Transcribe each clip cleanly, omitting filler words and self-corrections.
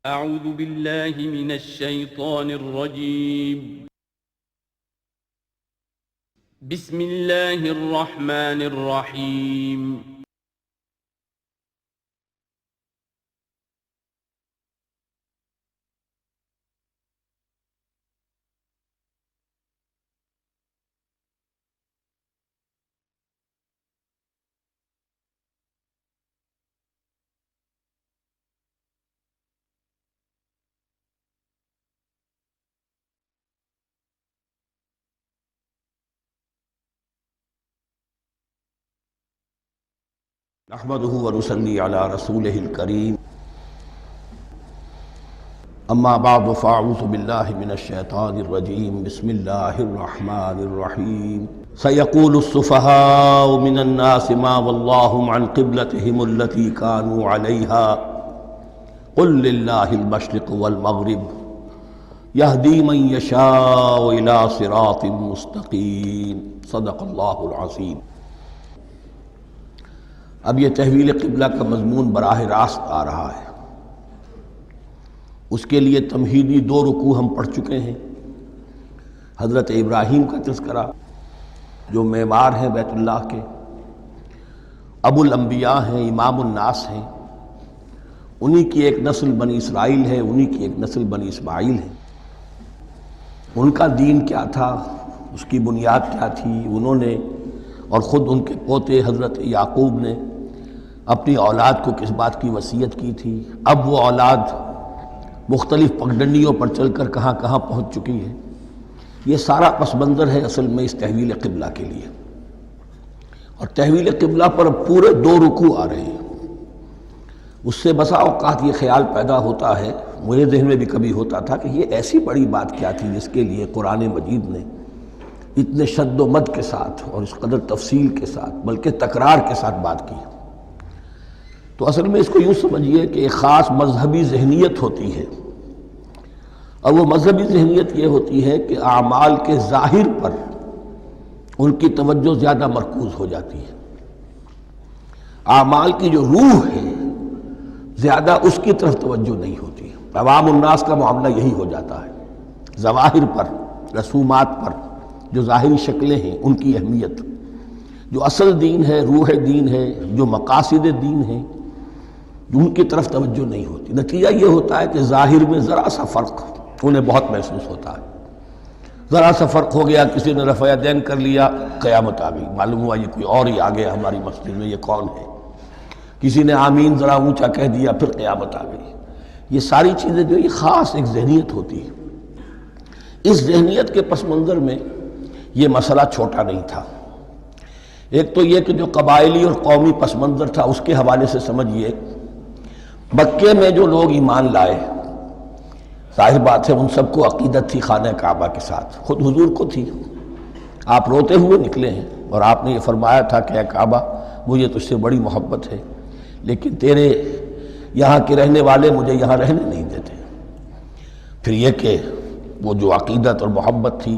اعوذ باللہ من الشیطان الرجیم بسم اللہ الرحمن الرحیم نحمده ونصلي على رسوله الكريم اما بعد فاعوذ بالله من الشيطان الرجيم بسم الله الرحمن الرحيم سيقول السفهاء من الناس ما ولاهم عن قبلتهم التي كانوا عليها قل لله المشرق والمغرب يهدي من يشاء الى صراط مستقيم صدق الله العظيم۔ اب یہ تحویل قبلہ کا مضمون براہ راست آ رہا ہے۔ اس کے لیے تمہیدی 2 رکوع ہم پڑھ چکے ہیں۔ حضرت ابراہیم کا تذکرہ جو معمار ہیں بیت اللہ کے، ابو الانبیاء ہیں، امام الناس ہیں، انہی کی ایک نسل بنی اسرائیل ہے، انہی کی ایک نسل بنی اسماعیل ہے۔ ان کا دین کیا تھا، اس کی بنیاد کیا تھی، انہوں نے اور خود ان کے پوتے حضرت یعقوب نے اپنی اولاد کو کس بات کی وصیت کی تھی، اب وہ اولاد مختلف پگڈنڈیوں پر چل کر کہاں کہاں پہنچ چکی ہے، یہ سارا پس منظر ہے اصل میں اس تحویل قبلہ کے لیے۔ اور تحویل قبلہ پر اب پورے 2 رکوع آ رہے ہیں۔ اس سے بسا اوقات یہ خیال پیدا ہوتا ہے، میرے ذہن میں بھی کبھی ہوتا تھا کہ یہ ایسی بڑی بات کیا تھی جس کے لیے قرآن مجید نے اتنے شد و مد کے ساتھ اور اس قدر تفصیل کے ساتھ بلکہ تکرار کے ساتھ بات کی۔ تو اصل میں اس کو یوں سمجھیے کہ ایک خاص مذہبی ذہنیت ہوتی ہے، اور وہ مذہبی ذہنیت یہ ہوتی ہے کہ اعمال کے ظاہر پر ان کی توجہ زیادہ مرکوز ہو جاتی ہے، اعمال کی جو روح ہے زیادہ اس کی طرف توجہ نہیں ہوتی۔ عوام الناس کا معاملہ یہی ہو جاتا ہے، ظواہر پر، رسومات پر، جو ظاہری شکلیں ہیں ان کی اہمیت، جو اصل دین ہے، روح دین ہے، جو مقاصد دین ہیں، ان کی طرف توجہ نہیں ہوتی۔ نتیجہ یہ ہوتا ہے کہ ظاہر میں ذرا سا فرق انہیں بہت محسوس ہوتا ہے، ذرا سا فرق ہو گیا، کسی نے رفع یدین کر لیا، قیامت آ گئی، معلوم ہوا یہ کوئی اور ہی آ گیا ہماری مسجد میں، یہ کون ہے، کسی نے آمین ذرا اونچا کہہ دیا، پھر قیامت آ گئی۔ یہ ساری چیزیں جو یہ خاص ایک ذہنیت ہوتی ہے۔ اس ذہنیت کے پس منظر میں یہ مسئلہ چھوٹا نہیں تھا۔ ایک تو یہ کہ جو قبائلی اور قومی پس منظر تھا اس کے حوالے سے سمجھیے، مکے میں جو لوگ ایمان لائے، ظاہر بات ہے ان سب کو عقیدت تھی خانہ کعبہ کے ساتھ، خود حضور کو تھی۔ آپ روتے ہوئے نکلے ہیں اور آپ نے یہ فرمایا تھا کہ اے کعبہ مجھے تجھ سے بڑی محبت ہے، لیکن تیرے یہاں کے رہنے والے مجھے یہاں رہنے نہیں دیتے۔ پھر یہ کہ وہ جو عقیدت اور محبت تھی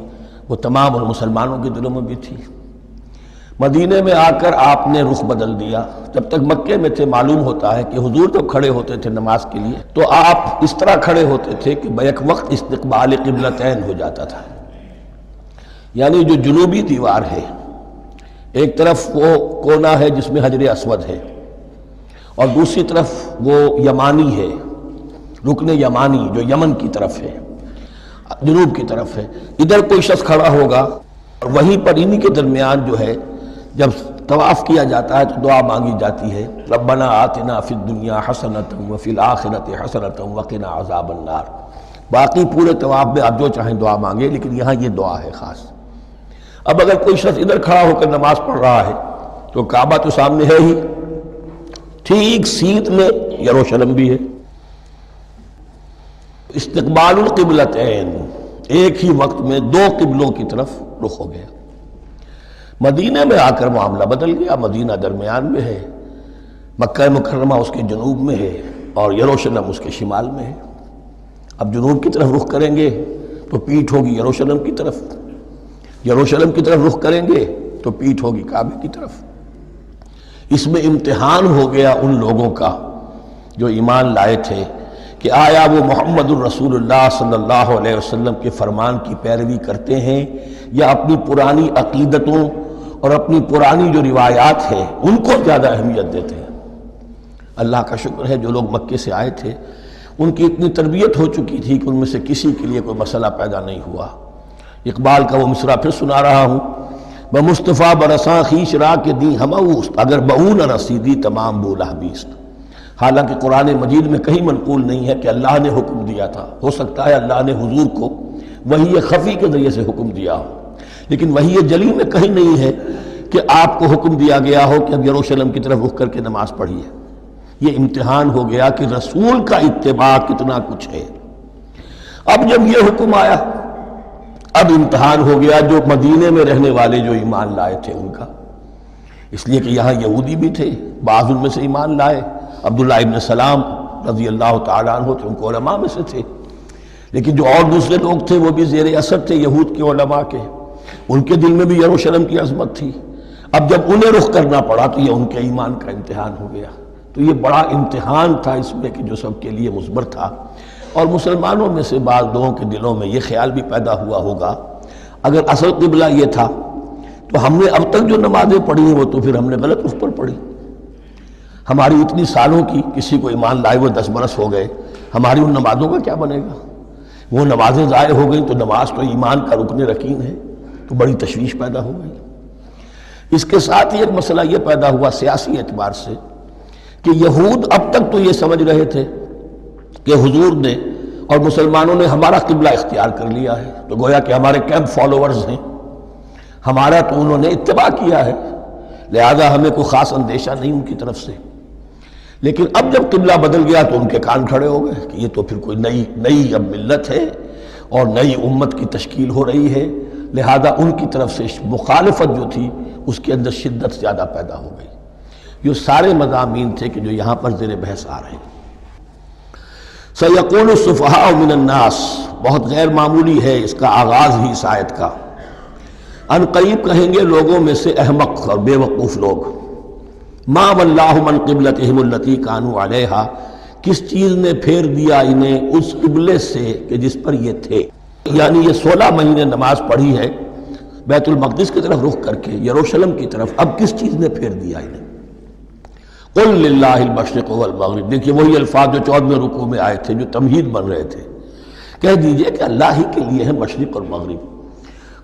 وہ تمام اور مسلمانوں کے دلوں میں بھی تھی۔ مدینے میں آ کر آپ نے رخ بدل دیا۔ جب تک مکے میں تھے معلوم ہوتا ہے کہ حضور جب کھڑے ہوتے تھے نماز کے لیے تو آپ اس طرح کھڑے ہوتے تھے کہ بیک وقت استقبال قبلتین ہو جاتا تھا، یعنی جو جنوبی دیوار ہے ایک طرف وہ کونا ہے جس میں حجر اسود ہے، اور دوسری طرف وہ یمانی ہے، رکن یمانی جو یمن کی طرف ہے، جنوب کی طرف ہے۔ ادھر کوئی شخص کھڑا ہوگا اور وہیں پر انہی کے درمیان جو ہے جب طواف کیا جاتا ہے تو دعا مانگی جاتی ہے، ربنا آتنا فی الدنیا حسنۃ وفی الآخرۃ حسنۃ وقنا عذاب النار۔ باقی پورے طواف میں آپ جو چاہیں دعا مانگے، لیکن یہاں یہ دعا ہے خاص۔ اب اگر کوئی شخص ادھر کھڑا ہو کر نماز پڑھ رہا ہے تو کعبہ تو سامنے ہے ہی، ٹھیک سیدھ میں یروشلم بھی ہے۔ استقبال القبلتین، ایک ہی وقت میں 2 قبلوں کی طرف رخ ہو گیا۔ مدینہ میں آ کر معاملہ بدل گیا، مدینہ درمیان میں ہے، مکہ مکرمہ اس کے جنوب میں ہے اور یروشلم اس کے شمال میں ہے۔ اب جنوب کی طرف رخ کریں گے تو پیٹھ ہوگی یروشلم کی طرف، یروشلم کی طرف رخ کریں گے تو پیٹھ ہوگی کعبے کی طرف۔ اس میں امتحان ہو گیا ان لوگوں کا جو ایمان لائے تھے کہ آیا وہ محمد الرسول اللہ صلی اللہ علیہ وسلم کے فرمان کی پیروی کرتے ہیں یا اپنی پرانی عقیدتوں اور اپنی پرانی جو روایات ہیں ان کو زیادہ اہمیت دیتے ہیں۔ اللہ کا شکر ہے جو لوگ مکے سے آئے تھے ان کی اتنی تربیت ہو چکی تھی کہ ان میں سے کسی کے لیے کوئی مسئلہ پیدا نہیں ہوا۔ اقبال کا وہ مصرع پھر سنا رہا ہوں، بمصطفیٰ برساں خیش را کے دی ہموست، اگر بہو نہ رسیدی تمام بولا بیست۔ حالانکہ قرآن مجید میں کہیں منقول نہیں ہے کہ اللہ نے حکم دیا تھا، ہو سکتا ہے اللہ نے حضور کو وحی خفی کے ذریعے سے حکم دیا ہو، لیکن وحی جلی میں کہیں نہیں ہے کہ آپ کو حکم دیا گیا ہو کہ اب یروشلم کی طرف رخ کر کے نماز پڑھیے۔ یہ امتحان ہو گیا کہ رسول کا اتباع کتنا کچھ ہے۔ اب جب یہ حکم آیا اب امتحان ہو گیا جو مدینے میں رہنے والے جو ایمان لائے تھے ان کا، اس لیے کہ یہاں یہودی بھی تھے، بعض ان میں سے ایمان لائے، عبداللہ ابن سلام رضی اللہ تعالیٰ عنہ تھے، ان کو علماء میں سے تھے، لیکن جو اور دوسرے لوگ تھے وہ بھی زیر اثر تھے یہود کے علماء کے، ان کے دل میں بھی یروشلم کی عظمت تھی۔ اب جب انہیں رخ کرنا پڑا تو یہ ان کے ایمان کا امتحان ہو گیا۔ تو یہ بڑا امتحان تھا اس میں کہ جو سب کے لیے مثبر تھا، اور مسلمانوں میں سے بعض لوگوں کے دلوں میں یہ خیال بھی پیدا ہوا ہوگا اگر اصل قبلہ یہ تھا تو ہم نے اب تک جو نمازیں پڑھی ہیں وہ تو پھر ہم نے غلط رخ پر پڑھی، ہماری اتنی سالوں کی کسی کو ایمان لائے ہوئے 10 برس ہو گئے، ہماری ان نمازوں کا کیا بنے گا؟ وہ نمازیں ضائع ہو گئیں تو نماز تو ایمان کا رکن رکین ہے، تو بڑی تشویش پیدا ہو گئی۔ اس کے ساتھ ہی ایک مسئلہ یہ پیدا ہوا سیاسی اعتبار سے کہ یہود اب تک تو یہ سمجھ رہے تھے کہ حضور نے اور مسلمانوں نے ہمارا قبلہ اختیار کر لیا ہے، تو گویا کہ ہمارے کیمپ فالوورز ہیں، ہمارا تو انہوں نے اتباع کیا ہے، لہذا ہمیں کوئی خاص اندیشہ نہیں ان کی طرف سے۔ لیکن اب جب قبلہ بدل گیا تو ان کے کان کھڑے ہو گئے کہ یہ تو پھر کوئی نئی اب ملت ہے اور نئی امت کی تشکیل ہو رہی ہے، لہذا ان کی طرف سے مخالفت جو تھی اس کے اندر شدت زیادہ پیدا ہو گئی۔ یہ سارے مضامین تھے کہ جو یہاں پر زیر بحث آ رہے ہیں۔ سَيَقُولُ السُّفَهَاءُ مِنَ النَّاسِ، بہت غیر معمولی ہے اس کا آغاز ہی اس آیت کا۔ ان قریب کہیں گے لوگوں میں سے احمق اور بے وقوف لوگ، ما وَاللَّهُ مَنْ قِبْلَتِهِمُ الَّتِي كَانُوا عَلَيْهَا، کس چیز نے پھیر دیا انہیں اس قبلے سے کہ جس پر یہ تھے، یعنی یہ 16 مہینے نماز پڑھی ہے بیت المقدس کی طرف رخ کر کے یروشلم کی طرف، اب کس چیز نے پھیر دیا انہیں؟ قُلْ لِلَّهِ الْمَشْرِقُ وَالْمَغْرِبُ، دیکھیے وہی الفاظ جو 14ویں رکوع میں آئے تھے جو تمہید بن رہے تھے، کہہ دیجئے کہ اللہ ہی کے لیے ہے مشرق اور مغرب۔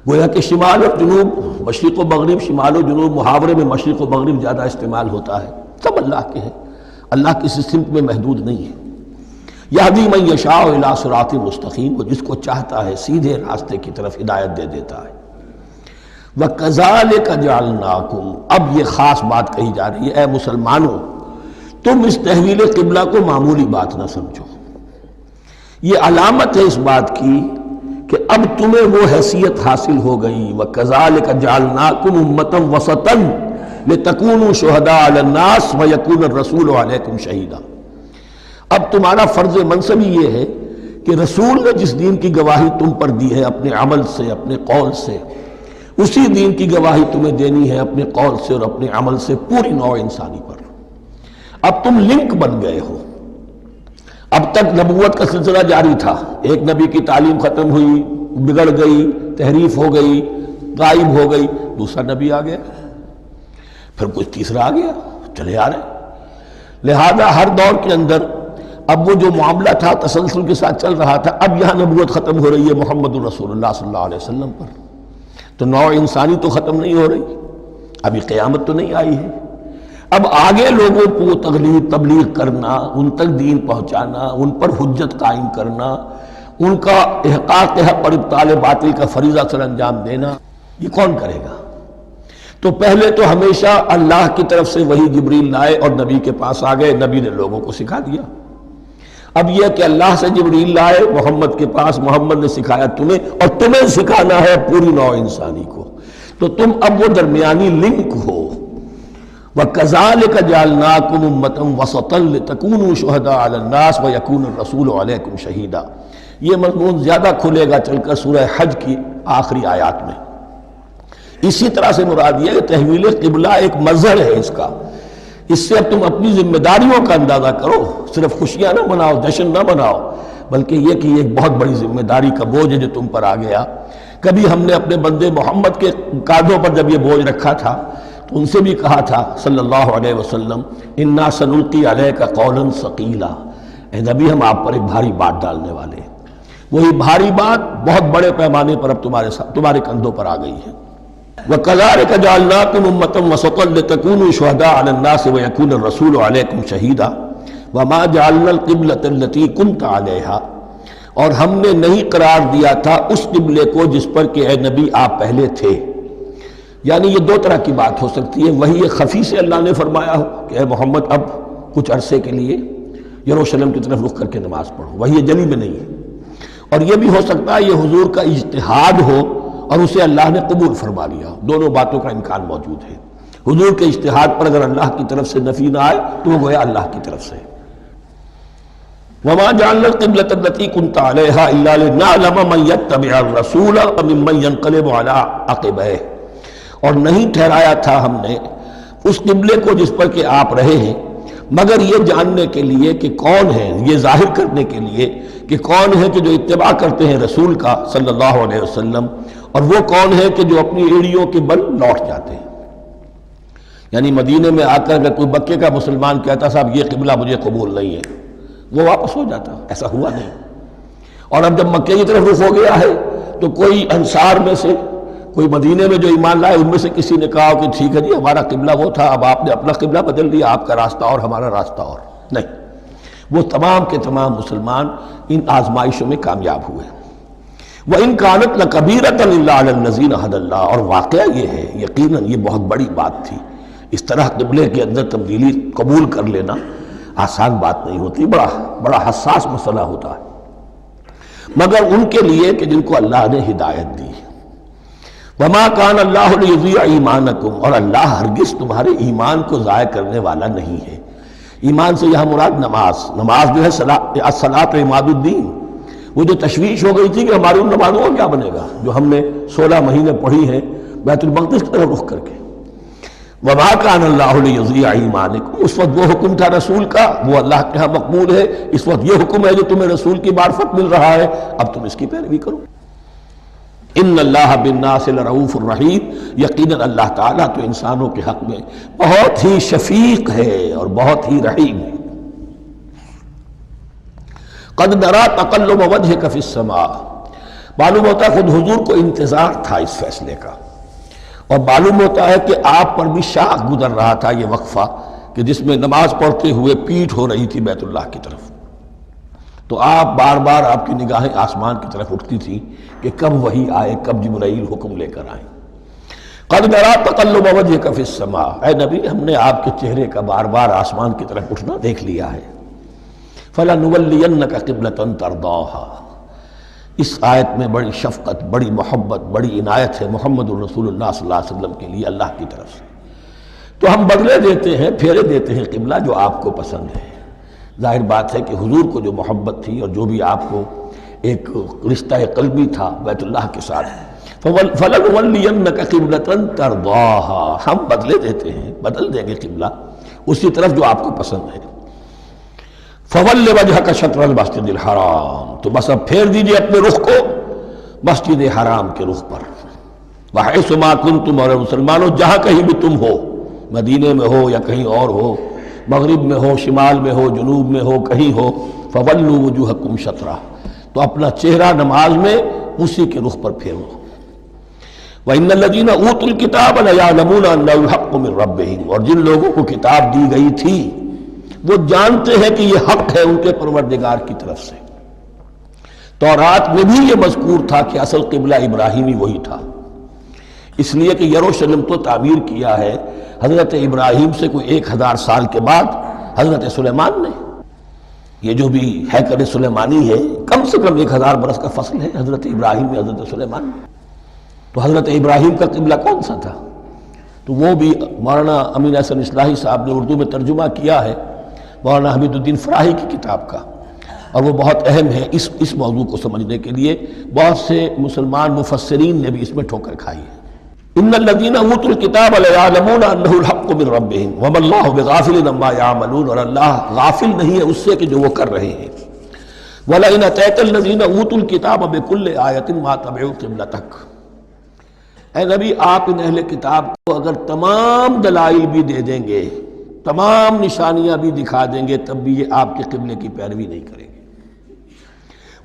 گویا کہ شمال اور جنوب، مشرق و مغرب، شمال و جنوب، محاورے میں مشرق و مغرب زیادہ استعمال ہوتا ہے، سب اللہ کے ہیں، اللہ کسی سمت میں محدود نہیں ہے۔ یہدی من یشاء الی صراط مستقیم، وہ جس کو چاہتا ہے سیدھے راستے کی طرف ہدایت دے دیتا ہے۔ وَكَذَلِكَ جَعَلْنَاكُمْ، اب یہ خاص بات کہی جا رہی ہے، اے مسلمانوں تم اس تحویل قبلہ کو معمولی بات نہ سمجھو، یہ علامت ہے اس بات کی کہ اب تمہیں وہ حیثیت حاصل ہو گئی۔ وَكَذَلِكَ جَعَلْنَاكُمْ أُمَّةً وَسَطًا لِتَكُونُوا شُهَدَاءَ عَلَى النَّاسِ وَيَكُونَ الرَّسُولُ عَلَيْكُمْ شَهِيدًا، اب تمہارا فرض منصب یہ ہے کہ رسول نے جس دین کی گواہی تم پر دی ہے اپنے عمل سے، اپنے قول سے، اسی دین کی گواہی تمہیں دینی ہے اپنے قول سے اور اپنے عمل سے پوری نوع انسانی پر۔ اب تم لنک بن گئے ہو، اب تک نبوت کا سلسلہ جاری تھا، ایک نبی کی تعلیم ختم ہوئی، بگڑ گئی، تحریف ہو گئی، غائب ہو گئی، دوسرا نبی آ گیا، پھر کچھ تیسرا آ گیا، چلے آ رہے، لہذا ہر دور کے اندر اب وہ جو معاملہ تھا تسلسل کے ساتھ چل رہا تھا، اب یہاں نبوت ختم ہو رہی ہے محمد الرسول اللہ صلی اللہ علیہ وسلم پر، تو نوع انسانی تو ختم نہیں ہو رہی، ابھی قیامت تو نہیں آئی ہے، اب آگے لوگوں کو تبلیغ کرنا، ان تک دین پہنچانا، ان پر حجت قائم کرنا، ان کا احقاق حق اور ابطال باطل کا فریضہ سر انجام دینا، یہ کون کرے گا؟ تو پہلے تو ہمیشہ اللہ کی طرف سے وہی جبریل لائے اور نبی کے پاس آ گئے، نبی نے لوگوں کو سکھا دیا۔ اب یہ کہ اللہ سے جبریل لائے محمد کے پاس، محمد نے سکھایا تمہیں، اور تمہیں سکھانا ہے پوری نوع انسانی کو، تو تم اب وہ درمیانی لنک ہو۔ وَكَذَلِكَ جَعَلْنَاكُمْ أُمَّةً وَسَطًا لِتَكُونُوا شُهَدَاءَ عَلَى النَّاسِ وَيَكُونَ الرَّسُولُ عَلَيْكُمْ شَهِيدًا، یہ مضمون زیادہ کھلے گا چل کر سورہ حج کی آخری آیات میں۔ اسی طرح سے مراد یہ کہ تحویل قبلہ ایک مظہر ہے اس کا، اس سے اب تم اپنی ذمہ داریوں کا اندازہ کرو، صرف خوشیاں نہ مناؤ، جشن نہ مناؤ، بلکہ یہ کہ یہ ایک بہت بڑی ذمہ داری کا بوجھ ہے جو تم پر آ گیا۔ کبھی ہم نے اپنے بندے محمد کے کاندھوں پر جب یہ بوجھ رکھا تھا تو ان سے بھی کہا تھا صلی اللہ علیہ وسلم انا سنلقی علیک قولا ثقیلا، اے نبی ہم آپ پر ایک بھاری بات ڈالنے والے ہیں۔ وہی بھاری بات بہت بڑے پیمانے پر اب تمہارے کندھوں پر آ گئی ہے۔ وَكَذَلِكَ جَعَلْنَاكُمْ أُمَّةً وَسَطًا لِتَكُونُوا شُهَدَاءَ عَلَى النَّاسِ وَيَكُونَ الرَّسُولُ عَلَيْكُمْ شَهِيدًا وَمَا جَعَلْنَا الْقِبْلَةَ الَّتِي كُنْتَ عَلَيْهَا، اور ہم نے نہیں قرار دیا تھا اس قبلے کو جس پر کہ اے نبی آپ پہلے تھے۔ یعنی یہ دو طرح کی بات ہو سکتی ہے، وہی خفی سے اللہ نے فرمایا ہو کہ اے محمد اب کچھ عرصے کے لیے یروشلم کی طرف رخ کر کے نماز پڑھو، وہی جلی میں نہیں ہے، اور یہ بھی ہو سکتا ہے یہ حضور کا اجتہاد ہو اور اسے اللہ نے قبول فرما لیا ہو۔ دونوں باتوں کا امکان موجود ہے۔ حضور کے اجتہاد پر اگر اللہ کی طرف سے نفی نہ آئے تو وہ گویا اللہ کی طرف سے۔ وَمَا جَعَلْنَا الْقِبْلَةَ الَّتِي كُنْتَ عَلَيْهَا إِلَّا لِنَعْلَمَ مَن يَتَّبِعُ الرَّسُولَ وَمِمَّن يَنقَلِبُ عَلَىٰ عَقِبَيْهِ، اور نہیں ٹھہرایا تھا ہم نے اس قبلے کو جس پر کہ آپ رہے ہیں مگر یہ جاننے کے لیے کہ کون ہے، یہ ظاہر کرنے کے لیے کہ کون ہے کہ جو اتباع کرتے ہیں رسول کا صلی اللہ علیہ وسلم، اور وہ کون ہے کہ جو اپنی ایڑیوں کے بل لوٹ جاتے ہیں۔ یعنی مدینے میں آ کر اگر کوئی مکے کا مسلمان کہتا صاحب یہ قبلہ مجھے قبول نہیں ہے، وہ واپس ہو جاتا، ایسا ہوا نہیں۔ اور اب جب مکے کی طرف رخ ہو گیا ہے تو کوئی انصار میں سے کوئی مدینے میں جو ایمان لائے ان میں سے کسی نے کہا کہ ٹھیک ہے جی ہمارا قبلہ وہ تھا، اب آپ نے اپنا قبلہ بدل دیا، آپ کا راستہ اور ہمارا راستہ اور، نہیں، وہ تمام کے تمام مسلمان ان آزمائشوں میں کامیاب ہوئے۔ وَإِن كَانَتْ لَكَبِيرَةً إِلَّا عَلَى الَّذِينَ هَدَى اللَّهُ، اور واقعہ یہ ہے یقیناً یہ بہت بڑی بات تھی۔ اس طرح قبلے کے اندر تبدیلی قبول کر لینا آسان بات نہیں ہوتی، بڑا حساس مسئلہ ہوتا ہے، مگر ان کے لیے کہ جن کو اللہ نے ہدایت دی۔ وَمَا كَانَ اللَّهُ لِيُضِيعَ إِيمَانَكُمْ، اور اللہ ہرگز تمہارے ایمان کو ضائع کرنے والا نہیں ہے۔ ایمان سے یہاں مراد نماز جو ہے الصلاۃ عماد الدین، وہ جو تشویش ہو گئی تھی کہ ہماری ان نمازوں کا کیا بنے گا جو ہم نے 16 مہینے پڑھی ہیں بیت المقدس کی طرف رخ کر کے۔ وَمَا كَانَ اللَّهُ لِيُضِيعَ إِيمَانَكُمْ، اس وقت وہ حکم تھا رسول کا، وہ اللہ کے ہاں مقبول ہے۔ اس وقت یہ حکم ہے جو تمہیں رسول کی معرفت مل رہا ہے، اب تم اس کی پیروی کرو۔ ان اللہ بالناس لرؤوف الرحیم، یقیناً اللہ تعالیٰ تو انسانوں کے حق میں بہت ہی شفیق ہے اور بہت ہی رحیم ہے۔ قد نرى تقلب وجهك في السماء، معلوم ہوتا ہے خود حضور کو انتظار تھا اس فیصلے کا، اور معلوم ہوتا ہے کہ آپ پر بھی شاخ گزر رہا تھا یہ وقفہ کہ جس میں نماز پڑھتے ہوئے پیٹھ ہو رہی تھی بیت اللہ کی طرف، تو آپ بار بار آپ کی نگاہیں آسمان کی طرف اٹھتی تھی کہ کب وحی آئے، کب جبرائیل حکم لے کر آئے۔ قد نرى تقلب وجهك في السماء، اے نبی ہم نے آپ کے چہرے کا بار بار آسمان کی طرف اٹھنا دیکھ لیا ہے۔ فَلَنُوَلِّيَنَّكَ قِبْلَةً تَرْضَاهَا، اس آیت میں بڑی شفقت، بڑی محبت، بڑی عنایت ہے محمد الرسول اللہ صلی اللہ علیہ وسلم کے لیے اللہ کی طرف سے۔ تو ہم بدلے دیتے ہیں، پھیرے دیتے ہیں قبلہ جو آپ کو پسند ہے۔ ظاہر بات ہے کہ حضور کو جو محبت تھی اور جو بھی آپ کو ایک رشتہ قلبی تھا بیت اللہ کے ساتھ، فَلَنُوَلِّيَنَّكَ قِبْلَةً تَرْضَاهَا، ہم بدلے دیتے ہیں، بدل دیں گے قبلہ اسی طرف جو آپ کو پسند ہے۔ فَوَلِّ وَجْهَكَ شَطْرَ الْمَسْجِدِ الْحَرَامِ، تو بس اب پھیر دیجئے اپنے رخ کو مسجد حرام کے رخ پر۔ وَحَيْثُ مَا كُنْتُمْ، اور مسلمانوں جہاں کہیں بھی تم ہو، مدینے میں ہو یا کہیں اور ہو، مغرب میں ہو، شمال میں ہو، جنوب میں ہو، کہیں ہو، فَوَلُّوا وُجُوهَكُمْ شَطْرَهُ، تو اپنا چہرہ نماز میں اسی کے رخ پر پھیرو۔ وَإِنَّ الَّذِينَ أُوتُوا الْكِتَابَ لَيَعْلَمُونَ أَنَّهُ الْحَقُّ مِنْ رَبِّهِمْ، اور جن لوگوں کو کتاب دی گئی تھی وہ جانتے ہیں کہ یہ حق ہے ان کے پروردگار کی طرف سے۔ تورات میں بھی یہ مذکور تھا کہ اصل قبلہ ابراہیمی وہی تھا، اس لیے کہ یروشلم تو تعمیر کیا ہے حضرت ابراہیم سے کوئی 1000 سال کے بعد حضرت سلیمان نے۔ یہ جو بھی ہیکل سلیمانی ہے کم سے کم 1000 برس کا فصل ہے حضرت ابراہیم میں حضرت سلیمان میں۔ تو حضرت ابراہیم کا قبلہ کون سا تھا؟ تو وہ بھی مولانا امین احسن اصلاحی صاحب نے اردو میں ترجمہ کیا ہے مولانا حمید الدین فراہی کی کتاب کا، اور وہ بہت اہم ہے اس موضوع کو سمجھنے کے لیے۔ بہت سے مسلمان مفسرین نے بھی اس میں ٹھوکر کھائی ہے۔ ان الذین اوتوا الکتاب لیعلمون انہ الحق من ربہم وما اللہ بغافل عما یعملون، اور اللہ غافل نہیں ہے اس سے کہ جو وہ کر رہے ہیں۔ وَلَئِنْ أَتَيْتَ الَّذِينَ أُوتُوا الْكِتَابَ بِكُلِّ آیَةٍ مَا تَبِعُوا قِبْلَتَكَ، اے نبی آپ ان اہل کتاب کو اگر تمام دلائل بھی دے دیں گے، تمام نشانیاں بھی دکھا دیں گے، تب بھی یہ آپ کے قبلے کی پیروی نہیں کریں گے۔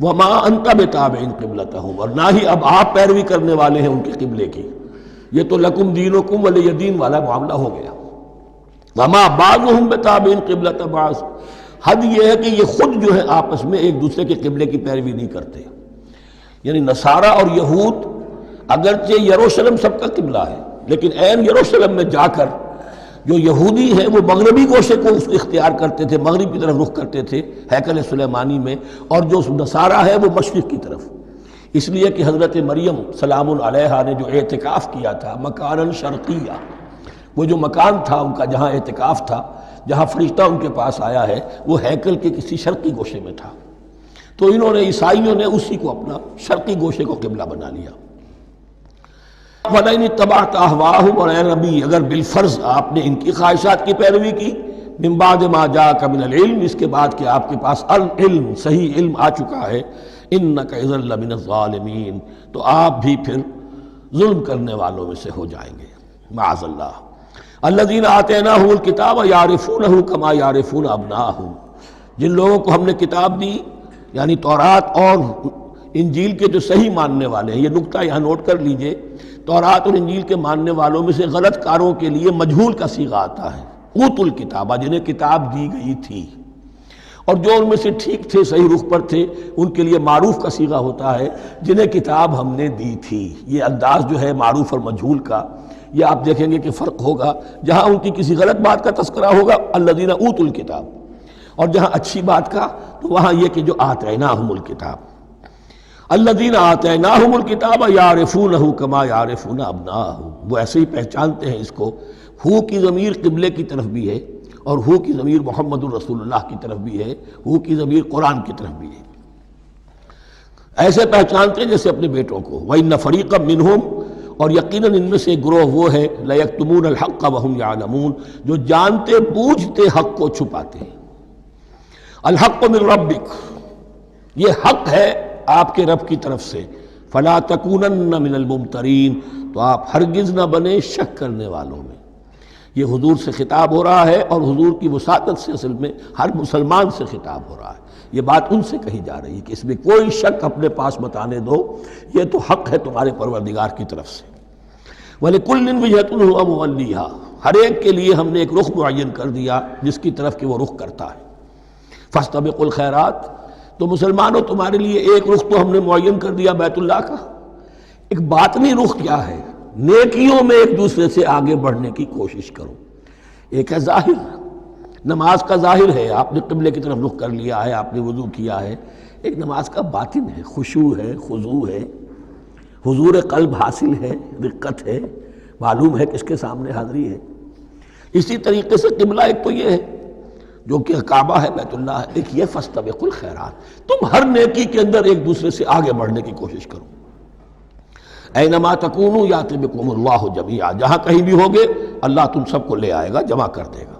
وَمَا أَنْتَ بِتَابِعٍ قِبْلَتَهُمْ، اور نہ ہی اب آپ پیروی کرنے والے ہیں ان کے قبلے کی، یہ تو لکم دینکم ولی دین والا معاملہ ہو گیا۔ وَمَا بَعْضُهُمْ بِتَابِعٍ قِبْلَةَ بَعْضٍ، حد یہ ہے کہ یہ خود جو ہے آپس میں ایک دوسرے کے قبلے کی پیروی نہیں کرتے۔ یعنی نصارہ اور یہود اگرچہ یروشلم سب کا قبلہ ہے، لیکن عین یروشلم میں جا کر جو یہودی ہیں وہ مغربی گوشے کو اختیار کرتے تھے، مغرب کی طرف رخ کرتے تھے ہیکل سلیمانی میں، اور جو نصارہ ہے وہ مشرق کی طرف، اس لیے کہ حضرت مریم سلام علیہا نے جو اعتکاف کیا تھا مکانا شرقیہ، وہ جو مکان تھا ان کا جہاں اعتکاف تھا، جہاں فرشتہ ان کے پاس آیا ہے، وہ ہیکل کے کسی شرقی گوشے میں تھا، تو انہوں نے عیسائیوں نے اسی کو اپنا شرقی گوشے کو قبلہ بنا لیا۔ وَلَئِنِ اتَّبَعْتَ أَهْوَاءَهُمْ، اور اے نبی اگر بالفرض آپ نے ان کی خواہشات کی پیروی کی، من بعد ما جاءك من العلم، اس کے بعد کہ آپ کے پاس العلم صحیح علم آ چکا ہے، إِنَّكَ إِذًا لَمِنَ الظَّالِمِينَ، تو آپ بھی پھر ظلم کرنے والوں میں سے ہو جائیں گے، معاذ اللہ۔ الذین آتیناہم الکتاب یعرفونہ کما یعرفون ابناءہم، جن لوگوں کو ہم نے کتاب دی یعنی تورات اور انجیل کے جو صحیح ماننے والے ہیں، یہ نکتہ یہاں نوٹ کر لیجئے، تورات اور انجیل کے ماننے والوں میں سے غلط کاروں کے لیے مجہول کا صیغہ آتا ہے، اوت الکتابہ، جنہیں کتاب دی گئی تھی، اور جو ان میں سے ٹھیک تھے صحیح رخ پر تھے ان کے لیے معروف کا صیغہ ہوتا ہے جنہیں کتاب ہم نے دی تھی۔ یہ انداز جو ہے معروف اور مجہول کا، یہ آپ دیکھیں گے کہ فرق ہوگا، جہاں ان کی کسی غلط بات کا تذکرہ ہوگا الذین اوتوا الکتاب، اور جہاں اچھی بات کا تو وہاں یہ کہ جو آتیناہم الکتاب، الذین آتیناہم الکتاب یعرفونہ کما یعرفون ابناءہم، وہ ایسے ہی پہچانتے ہیں اس کو۔ ہو کی ضمیر قبلے کی طرف بھی ہے، اور ہو کی ضمیر محمد الرسول اللہ کی طرف بھی ہے، ہو کی ضمیر قرآن کی طرف بھی ہے، ایسے پہچانتے ہیں جیسے اپنے بیٹوں کو۔ وَإِنَّ فَرِيقًا مِّنْهُمْ، اور یقیناً ان میں سے ایک گروہ وہ ہے لَيَكْتُمُونَ الْحَقَّ وَهُمْ يَعْلَمُونَ، جو جانتے بوجھتے حق کو چھپاتے ہیں۔ الحق من ربک، یہ حق ہے آپ کے رب کی طرف سے، فلا تکونن من الممترین، تو آپ ہرگز نہ بنے شک کرنے والوں میں۔ یہ حضور سے خطاب ہو رہا ہے، اور حضور کی وساطت سے اصل میں ہر مسلمان سے خطاب ہو رہا ہے، یہ بات ان سے کہی جا رہی ہے کہ اس میں کوئی شک اپنے پاس مت آنے دو، یہ تو حق ہے تمہارے پروردگار کی طرف سے۔ وَلِكُلٍّ وِجْهَةٌ هُوَ مُوَلِّيهَا، ہر ایک کے لیے ہم نے ایک رخ معین کر دیا جس کی طرف کہ وہ رخ کرتا ہے۔ فَاسْتَبِقُوا الْخَيْرَاتِ، تو مسلمانوں تمہارے لیے ایک رخ تو ہم نے معین کر دیا بیت اللہ کا، ایک باطنی رخ کیا ہے؟ نیکیوں میں ایک دوسرے سے آگے بڑھنے کی کوشش کرو۔ ایک ہے ظاہر، نماز کا ظاہر ہے، آپ نے قبلے کی طرف رخ کر لیا ہے، آپ نے وضو کیا ہے، ایک نماز کا باطن ہے، خشوع ہے، خضوع ہے، حضور قلب حاصل ہے، رقت ہے، معلوم ہے کس کے سامنے حاضری ہے۔ اسی طریقے سے قبلہ ایک تو یہ ہے جو کہ کعبہ ہے، بیت اللہ ہے، ایک یہ فاستبقوا الخیرات، تم ہر نیکی کے اندر ایک دوسرے سے آگے بڑھنے کی کوشش کرو۔ اینما تکونوا یأتی بکم اللہ جمیعا، جہاں کہیں بھی ہوگے اللہ تم سب کو لے آئے گا، جمع کر دے گا۔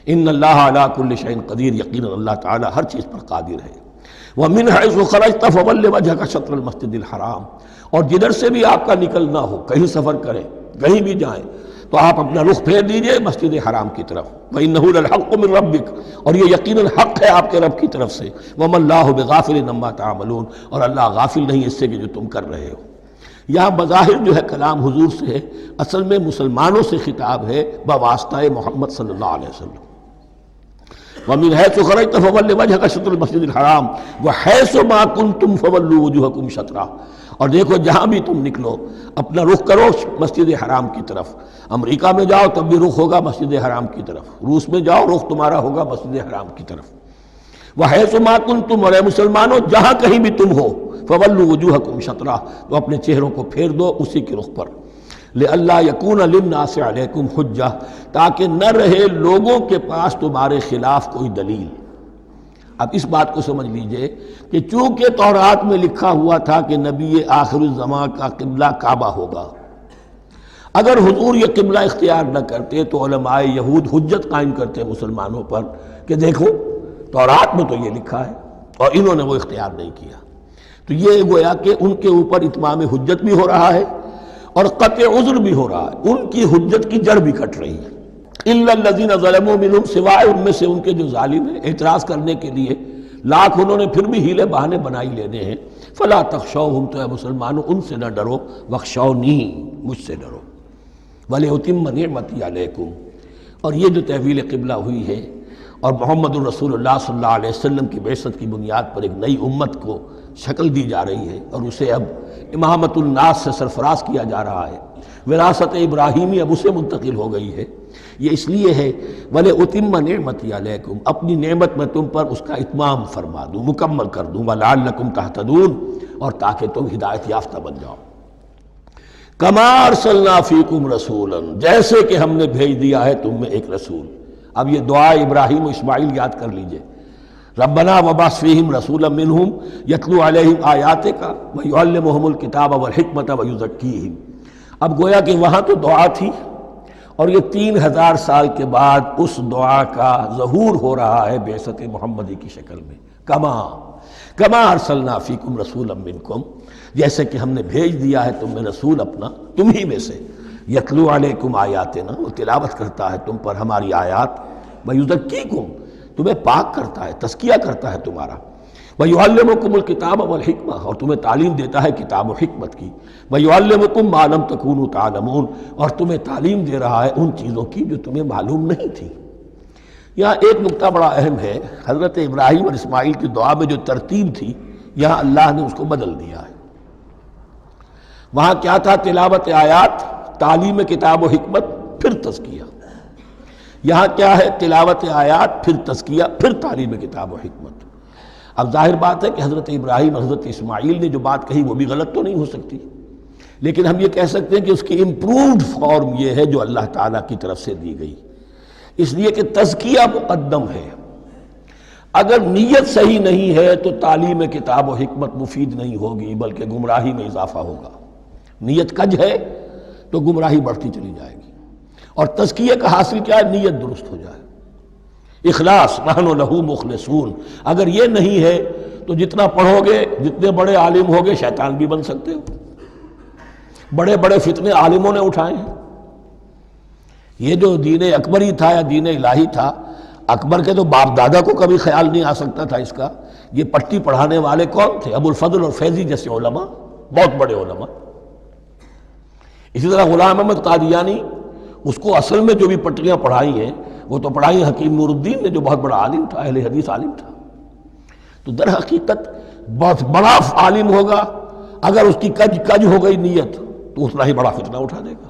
ان اللہ علی کل شیء قدیر، یقیناً اللہ تعالی ہر چیز پر قادر ہے۔ ومن حیث خرجت فول وجهک شطر المسجد الحرام، اور جدھر سے بھی آپ کا نکلنا ہو، کہیں سفر کریں، کہیں بھی جائیں، تو آپ اپنا رخ پھیر دیجئے مسجد حرام کی طرف۔ وَإِنَّهُ لَلْحَقُّ مِن رَبِّكَ، اور یہ یقیناً حق ہے آپ کے رب کی طرف سے۔ وَمَا اللَّهُ بِغَافِلٍ عَمَّا تَعْمَلُونَ، اور اللہ غافل نہیں اس سے کہ جو تم کر رہے ہو۔ یہاں بظاہر جو ہے کلام حضور سے ہے، اصل میں مسلمانوں سے خطاب ہے بواسطہ محمد صلی اللہ علیہ وسلم۔ وَمِنْ حَيْثُ خَرَجْتَ فَوَلِّ وَجْهَكَ شَطْرَ الْمَسْجِدِ الْحَرَامِ وَحَيْثُ مَا كُنْتُمْ فَوَلُّوا وُجُوهَكُمْ شَطْرَهُ، اور دیکھو جہاں بھی تم نکلو اپنا رخ کرو مسجد حرام کی طرف۔ امریکہ میں جاؤ تب بھی رخ ہوگا مسجد حرام کی طرف، روس میں جاؤ رخ تمہارا ہوگا مسجد حرام کی طرف۔ وَحَيْثُ مَا كُنْتُمْ، اور اے مسلمانوں جہاں کہیں بھی تم ہو، فَوَلُّوا وُجُوهَكُمْ شَطْرَهُ، تو اپنے چہروں کو پھیر دو اسی کے رخ پر۔ لِأَلَّا يَكُونَ لِلنَّاسِ عَلَيْكُمْ حُجَّةٌ، تاکہ نہ رہے لوگوں کے پاس تمہارے خلاف کوئی دلیل۔ اب اس بات کو سمجھ لیجئے کہ چونکہ تورات میں لکھا ہوا تھا کہ نبی آخر الزمان کا قبلہ کعبہ ہوگا، اگر حضور یہ قبلہ اختیار نہ کرتے تو علماء یہود حجت قائم کرتے مسلمانوں پر کہ دیکھو تورات میں تو یہ لکھا ہے اور انہوں نے وہ اختیار نہیں کیا. تو یہ گویا کہ ان کے اوپر اتمام حجت بھی ہو رہا ہے اور قطع عذر بھی ہو رہا ہے، ان کی حجت کی جڑ بھی کٹ رہی ہے. الا الذین ظلموا منہم، سوائے ان میں سے ان کے جو ظالم ہیں، اعتراض کرنے کے لیے لاکھ انہوں نے پھر بھی ہیلے بہانے بنائی لینے ہیں. فلا تخشوہم، تو اے مسلمانوں ان سے نہ ڈرو، واخشونی، مجھ سے ڈرو. وَلِأُتِمَّ نِعْمَتِي عَلَيْكُمْ. اور یہ جو تحویل قبلہ ہوئی ہے اور محمد الرسول اللہ صلی اللہ علیہ وسلم کی بعثت کی بنیاد پر ایک نئی امت کو شکل دی جا رہی ہے اور اسے اب امامت الناس سے سرفراز کیا جا رہا ہے، وراثت ابراہیمی اب اسے منتقل ہو گئی ہے. یہ اس لیے ہے وَلِأُتِمَّ نِعْمَتِي عَلَيْكُمْ، اپنی نعمت میں تم پر اس کا اتمام فرما دوں، مکمل کر دوں. وَلَعَلَّكُمْ تَهْتَدُونَ، اور تاکہ تم ہدایت یافتہ بن جاؤ. کما ارسلنا فیکم رسولا، جیسے کہ ہم نے بھیج دیا ہے تم میں ایک رسول. اب یہ دعا ابراہیم و اسماعیل یاد کر لیجئے. ربنا وبعث فیہم رسولا منہم یتلو علیہم آیاتک ویعلمہم الکتاب والحکمت ویزکیہم. اب گویا کہ وہاں تو دعا تھی اور یہ 3000 سال کے بعد اس دعا کا ظہور ہو رہا ہے بعثت محمدی کی شکل میں. کما ارسلنا فیکم رسولا منکم، جیسے کہ ہم نے بھیج دیا ہے تم میں رسول اپنا، تم ہی میں سے. یتلو علیکم آیاتنا، وہ تلاوت کرتا ہے تم پر ہماری آیات. ویزکیکم، تمہیں پاک کرتا ہے، تزکیہ کرتا ہے تمہارا. ویعلمکم الکتاب والحکمہ، اور تمہیں تعلیم دیتا ہے کتاب و حکمت کی. ویعلمکم ما لم تکونوا تعلمون، اور تمہیں تعلیم دے رہا ہے ان چیزوں کی جو تمہیں معلوم نہیں تھی. یہاں ایک نقطہ بڑا اہم ہے، حضرت ابراہیم اور اسماعیل کی دعا میں جو ترتیب تھی یہاں اللہ نے اس کو بدل دیا ہے. وہاں کیا تھا؟ تلاوت آیات، تعلیم کتاب و حکمت، پھر تزکیہ. یہاں کیا ہے؟ تلاوت آیات، پھر تزکیہ، پھر تعلیم کتاب و حکمت. اب ظاہر بات ہے کہ حضرت ابراہیم حضرت اسماعیل نے جو بات کہی وہ بھی غلط تو نہیں ہو سکتی، لیکن ہم یہ کہہ سکتے ہیں کہ اس کی امپرووڈ فارم یہ ہے جو اللہ تعالیٰ کی طرف سے دی گئی، اس لیے کہ تزکیہ مقدم ہے. اگر نیت صحیح نہیں ہے تو تعلیم کتاب و حکمت مفید نہیں ہوگی بلکہ گمراہی میں اضافہ ہوگا. نیت کج ہے تو گمراہی بڑھتی چلی جائے گی. اور تزکیہ کا حاصل کیا ہے؟ نیت درست ہو جائے، اخلاص، نحن لہ مخلصون. اگر یہ نہیں ہے تو جتنا پڑھو گے، جتنے بڑے عالم ہوگے، شیطان بھی بن سکتے ہو. بڑے بڑے فتنے عالموں نے اٹھائے ہیں. یہ جو دین اکبری تھا یا دین الہی تھا، اکبر کے تو باپ دادا کو کبھی خیال نہیں آ سکتا تھا اس کا. یہ پٹی پڑھانے والے کون تھے؟ ابو الفضل اور فیضی جیسے علماء، بہت بڑے علماء. اسی طرح غلام احمد قادیانی، اس کو اصل میں جو بھی پٹیاں پڑھائی ہیں وہ تو پڑھائی حکیم نور الدین نے، جو بہت بڑا عالم تھا، اہل حدیث عالم تھا. تو در حقیقت بہت بڑا عالم ہوگا، اگر اس کی کج ہو گئی نیت تو اتنا ہی بڑا فتنہ اٹھا دے گا.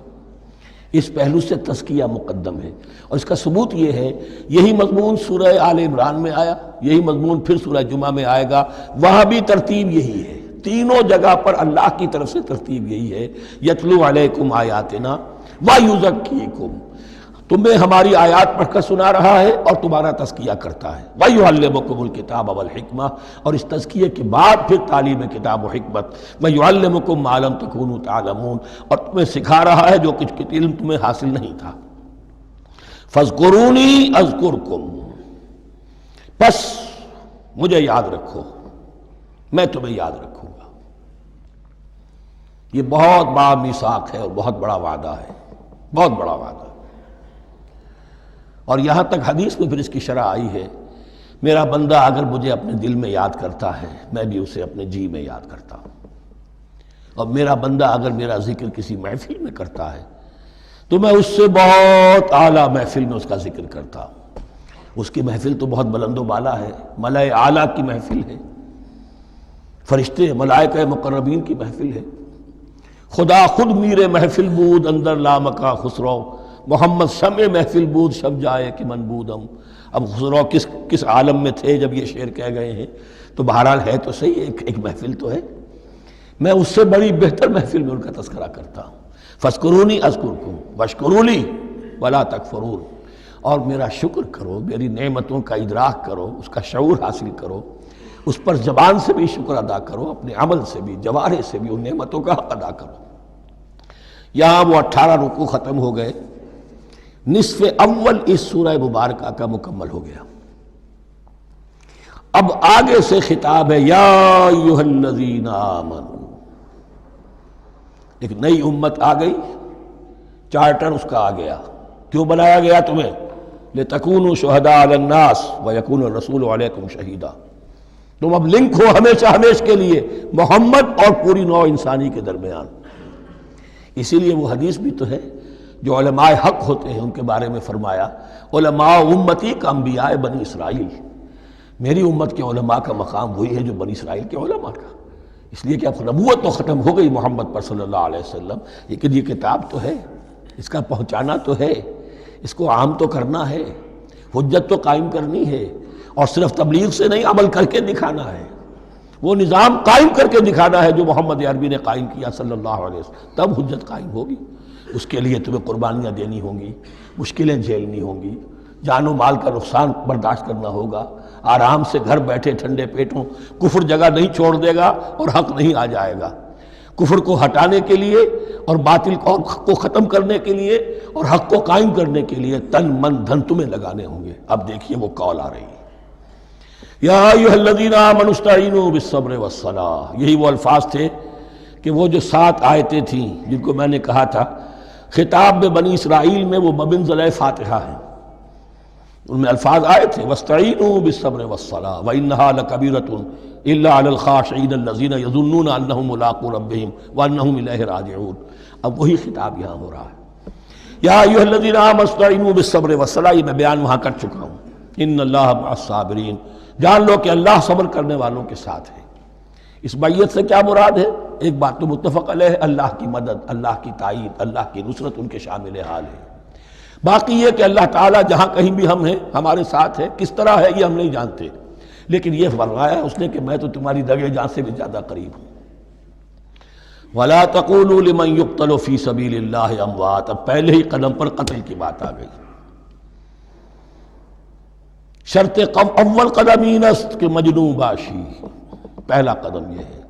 اس پہلو سے تزکیہ مقدم ہے، اور اس کا ثبوت یہ ہے، یہی مضمون سورہ آل عمران میں آیا، یہی مضمون پھر سورہ جمعہ میں آئے گا. وہاں بھی ترتیب یہی ہے، تینوں جگہ پر اللہ کی طرف سے ترتیب یہی ہے. یتلو علیکم آیاتنا ویزکیکم، تمہیں ہماری آیات پڑھ کر سنا رہا ہے اور تمہارا تزکیہ کرتا ہے. ویعلمکم الکتاب والحکمہ، اور اس تزکیے کے بعد پھر تعلیم کتاب و حکمت. ویعلمکم ما لم تکونوا تعلمون، اور تمہیں سکھا رہا ہے جو کچھ علم تمہیں حاصل نہیں تھا. فاذکرونی اذکرکم، پس مجھے یاد رکھو، میں تمہیں یاد رکھوں گا. یہ بہت بڑا میثاق ہے اور بہت بڑا وعدہ ہے، بہت بڑا وعدہ. اور یہاں تک حدیث میں پھر اس کی شرح آئی ہے، میرا بندہ اگر مجھے اپنے دل میں یاد کرتا ہے میں بھی اسے اپنے جی میں یاد کرتا ہوں. اور میرا بندہ اگر میرا ذکر کسی محفل میں کرتا ہے تو میں اس سے بہت اعلیٰ محفل میں اس کا ذکر کرتا ہوں. اس کی محفل تو بہت بلند و بالا ہے، ملائے اعلیٰ کی محفل ہے، فرشتے ملائکہ مقربین کی محفل ہے. خدا خود میر محفل بود اندر لامکا خسرو، محمد شمع محفل بود شب جائے کہ من بودم. اب خسرو کس عالم میں تھے جب یہ شعر کہہ گئے ہیں؟ تو بہرحال ہے تو صحیح، ایک محفل تو ہے. میں اس سے بڑی بہتر محفل میں ان کا تذکرہ کرتا ہوں. فاذکرونی اذکرکم واشکروا لی ولا تکفرون، اور میرا شکر کرو، میری نعمتوں کا ادراک کرو، اس کا شعور حاصل کرو، اس پر زبان سے بھی شکر ادا کرو، اپنے عمل سے بھی، جوارح سے بھی ان نعمتوں کا حق ادا کرو. یہاں وہ 18 رکوع ختم ہو گئے، نصف اول اس سورہ مبارکہ کا مکمل ہو گیا۔ اب آگے سے خطاب ہے یا ایھا الذین آمنوا، ایک نئی امت آ گئی، چارٹر اس کا آ گیا۔ کیوں بنایا گیا تمہیں؟ لتکونوا شہداء علی الناس ویکون الرسول علیکم شہیدا، تم اب لنک ہو ہمیشہ ہمیشہ کے لیے محمد اور پوری نوع انسانی کے درمیان۔ اسی لیے وہ حدیث بھی تو ہے جو علماء حق ہوتے ہیں ان کے بارے میں فرمایا علماء امتی کا انبیاء بنی اسرائیل، میری امت کے علماء کا مقام وہی ہے جو بنی اسرائیل کے علماء کا، اس لیے کہ اب نبوت تو ختم ہو گئی محمد پر صلی اللہ علیہ وسلم، لیکن یہ کتاب تو ہے، اس کا پہنچانا تو ہے، اس کو عام تو کرنا ہے، حجت تو قائم کرنی ہے، اور صرف تبلیغ سے نہیں عمل کر کے دکھانا ہے، وہ نظام قائم کر کے دکھانا ہے جو محمد عربی نے قائم کیا صلی اللہ علیہ وسلم، تب حجت قائم ہوگی۔ اس کے لیے تمہیں قربانیاں دینی ہوں گی، مشکلیں جھیلنی ہوں گی، جان و مال کا نقصان برداشت کرنا ہوگا، آرام سے گھر بیٹھے ٹھنڈے پیٹوں کفر جگہ نہیں چھوڑ دے گا اور حق نہیں آ جائے گا، کفر کو ہٹانے کے لیے اور باطل کو ختم کرنے کے لیے اور حق کو قائم کرنے کے لیے تن من دھن تمہیں لگانے ہوں گے۔ اب دیکھیے وہ قول آ رہی ہے، یا ایھا الذین آمنوا استعینوا بالصبر والصلاۃ، یہی وہ الفاظ تھے کہ وہ جو 7 آیتیں تھیں جن کو میں نے کہا تھا خطاب میں بنی اسرائیل میں وہ بمنزلہ فاتحہ ہیں، ان میں الفاظ آئے تھے واستعینوا بالصبر والصلاۃ وانھا لکبیرۃ الا علی الخاشعین الذین یظنون انہم ملاقو ربہم وانہم الیہ راجعون۔ اب وہی خطاب یہاں ہو رہا ہے، یا ایھا الذین آمنوا استعینوا بالصبر والصلاۃ، یہ میں بیان وہاں کر چکا ہوں، ان اللہ مع الصابرین، جان لو کہ اللہ صبر کرنے والوں کے ساتھ ہے۔ اس بیعت سے کیا مراد ہے؟ ایک بات تو متفق علیہ ہے، اللہ کی مدد، اللہ کی تائید، اللہ کی نصرت ان کے شامل حال ہے۔ باقی یہ کہ اللہ تعالیٰ جہاں کہیں بھی ہم ہیں ہمارے ساتھ ہے، کس طرح ہے یہ ہم نہیں جانتے، لیکن یہ فرمایا اس نے کہ میں تو تمہاری دگے جان سے بھی زیادہ قریب ہوں۔ وَلَا تَقُولُوا لِمَنْ يُقْتَلُ فِي سَبِيلِ اللَّهِ أَمْوَاتٌ، اب پہلے ہی قدم پر قتل کی بات آ گئی۔ شرط اول قدم این است کہ مجنوں باشی، پہلا قدم یہ ہے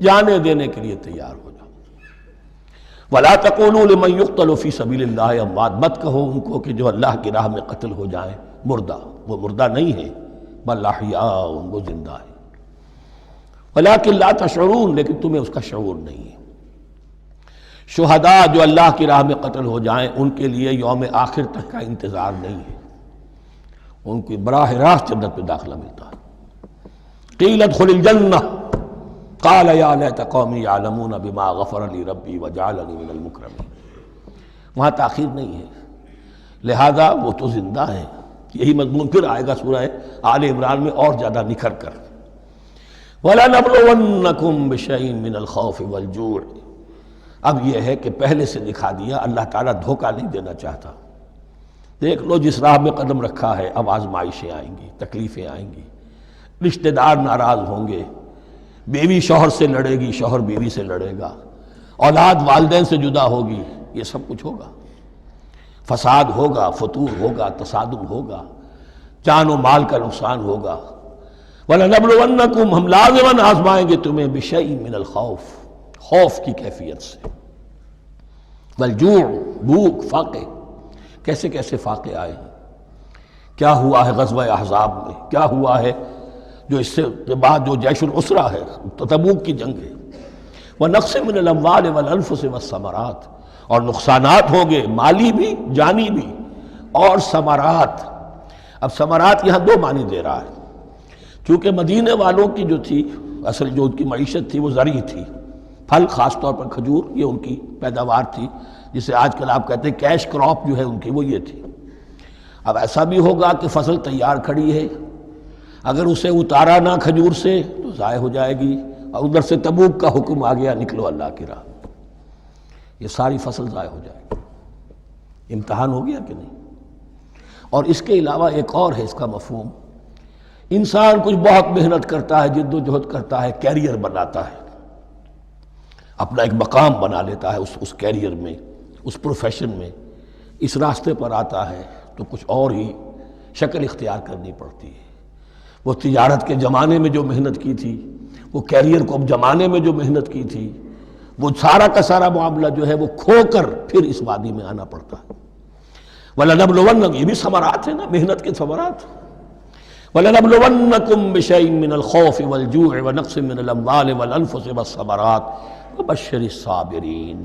جانے دینے کے لیے تیار ہو جاؤ۔ وَلَا تَقُولُوا لِمَنْ يُقْتَلُ فِي سَبِيلِ اللَّهِ أَمْوَاتٌ، مت کہو ان کو کہ جو اللہ کی راہ میں قتل ہو جائیں مردہ، وہ مردہ نہیں ہے، بل احیاء، وہ زندہ ہے، وَلَٰكِن لَا تَشْعُرُونَ، لیکن تمہیں اس کا شعور نہیں ہے۔ شہداء جو اللہ کی راہ میں قتل ہو جائیں ان کے لیے یوم آخر تک کا انتظار نہیں ہے، ان کی براہ راست جنت میں داخلہ ملتا ہے۔ قیل ادخل الجنہ قال یا لیت قومی یعلمون بما غفر لی ربی وجعلنی من المکرمین، وہاں تاخیر نہیں ہے، لہذا وہ تو زندہ ہیں۔ یہی مضمون پھر آئے گا سورہ آل عمران میں اور زیادہ نکھر کر، وَلَنَبْلُوَنَّكُمْ بِشَيْءٍ مِّنَ الْخَوْفِ وَالْجُوعِ، اب یہ ہے کہ پہلے سے دکھا دیا، اللہ تعالیٰ دھوکہ نہیں دینا چاہتا۔ دیکھ لو جس راہ میں قدم رکھا ہے اب آزمائشیں آئیں گی، تکلیفیں آئیں گی، رشتہ دار ناراض ہوں گے، بیوی شوہر سے لڑے گی، شوہر بیوی سے لڑے گا، اولاد والدین سے جدا ہوگی، یہ سب کچھ ہوگا، فساد ہوگا، فتور ہوگا، تصادم ہوگا، جان و مال کا نقصان ہوگا۔ وَلَنَبْلُوَنَّكُمْ، ہم لازماً آزمائیں گے تمہیں، بِشَيْءٍ مِّنَ الْخَوْفِ، خوف کی کیفیت سے، وَالْجُوعِ، بھوک، فاقے، کیسے کیسے فاقے آئے ہیں، کیا ہوا ہے غزوہ احزاب میں، کیا ہوا ہے جو اس سے بعد جو جیش العسرہ ہے، تبوک کی جنگ ہے، وَنَقْصٍ مِّنَ الْأَمْوَالِ وَالْأَنفُسِ وَالثَّمَرَاتِ، اور نقصانات ہوں گے مالی بھی جانی بھی، اور ثمرات۔ اب ثمرات یہاں دو معنی دے رہا ہے، چونکہ مدینے والوں کی جو تھی اصل جو ان کی معیشت تھی وہ زرعی تھی، پھل، خاص طور پر کھجور، یہ ان کی پیداوار تھی، جسے آج کل آپ کہتے ہیں کیش کراپ جو ہے ان کی، وہ یہ تھی۔ اب ایسا بھی ہوگا کہ فصل تیار کھڑی ہے، اگر اسے اتارا نہ کھجور سے تو ضائع ہو جائے گی، اور ادھر سے تبوک کا حکم آ گیا نکلو اللہ کی راہ، یہ ساری فصل ضائع ہو جائے گی۔ امتحان ہو گیا کہ نہیں؟ اور اس کے علاوہ ایک اور ہے اس کا مفہوم، انسان کچھ بہت محنت کرتا ہے، جد و جہد کرتا ہے، کیریئر بناتا ہے، اپنا ایک مقام بنا لیتا ہے اس کیریئر میں، اس پروفیشن میں، اس راستے پر آتا ہے تو کچھ اور ہی شکل اختیار کرنی پڑتی ہے۔ وہ تجارت کے زمانے میں جو محنت کی تھی، وہ کیریئر کو اب جمانے میں جو محنت کی تھی، وہ سارا کا سارا معاملہ جو ہے وہ کھو کر پھر اس وادی میں آنا پڑتا ہے۔ وَلَنَبْلُوَنَّكُمْ، یہ بھی ثمرات ہیں نا، محنت کے ثمرات۔ وَلَنَبْلُوَنَّكُمْ بِشَيْءٍ مِّنَ الْخَوْفِ وَالْجُوعِ وَنَقْصٍ مِّنَ الْأَمْوَالِ وَالْأَنفُسِ وَالثَّمَرَاتِ وَبَشِّرِ الصَّابِرِينَ،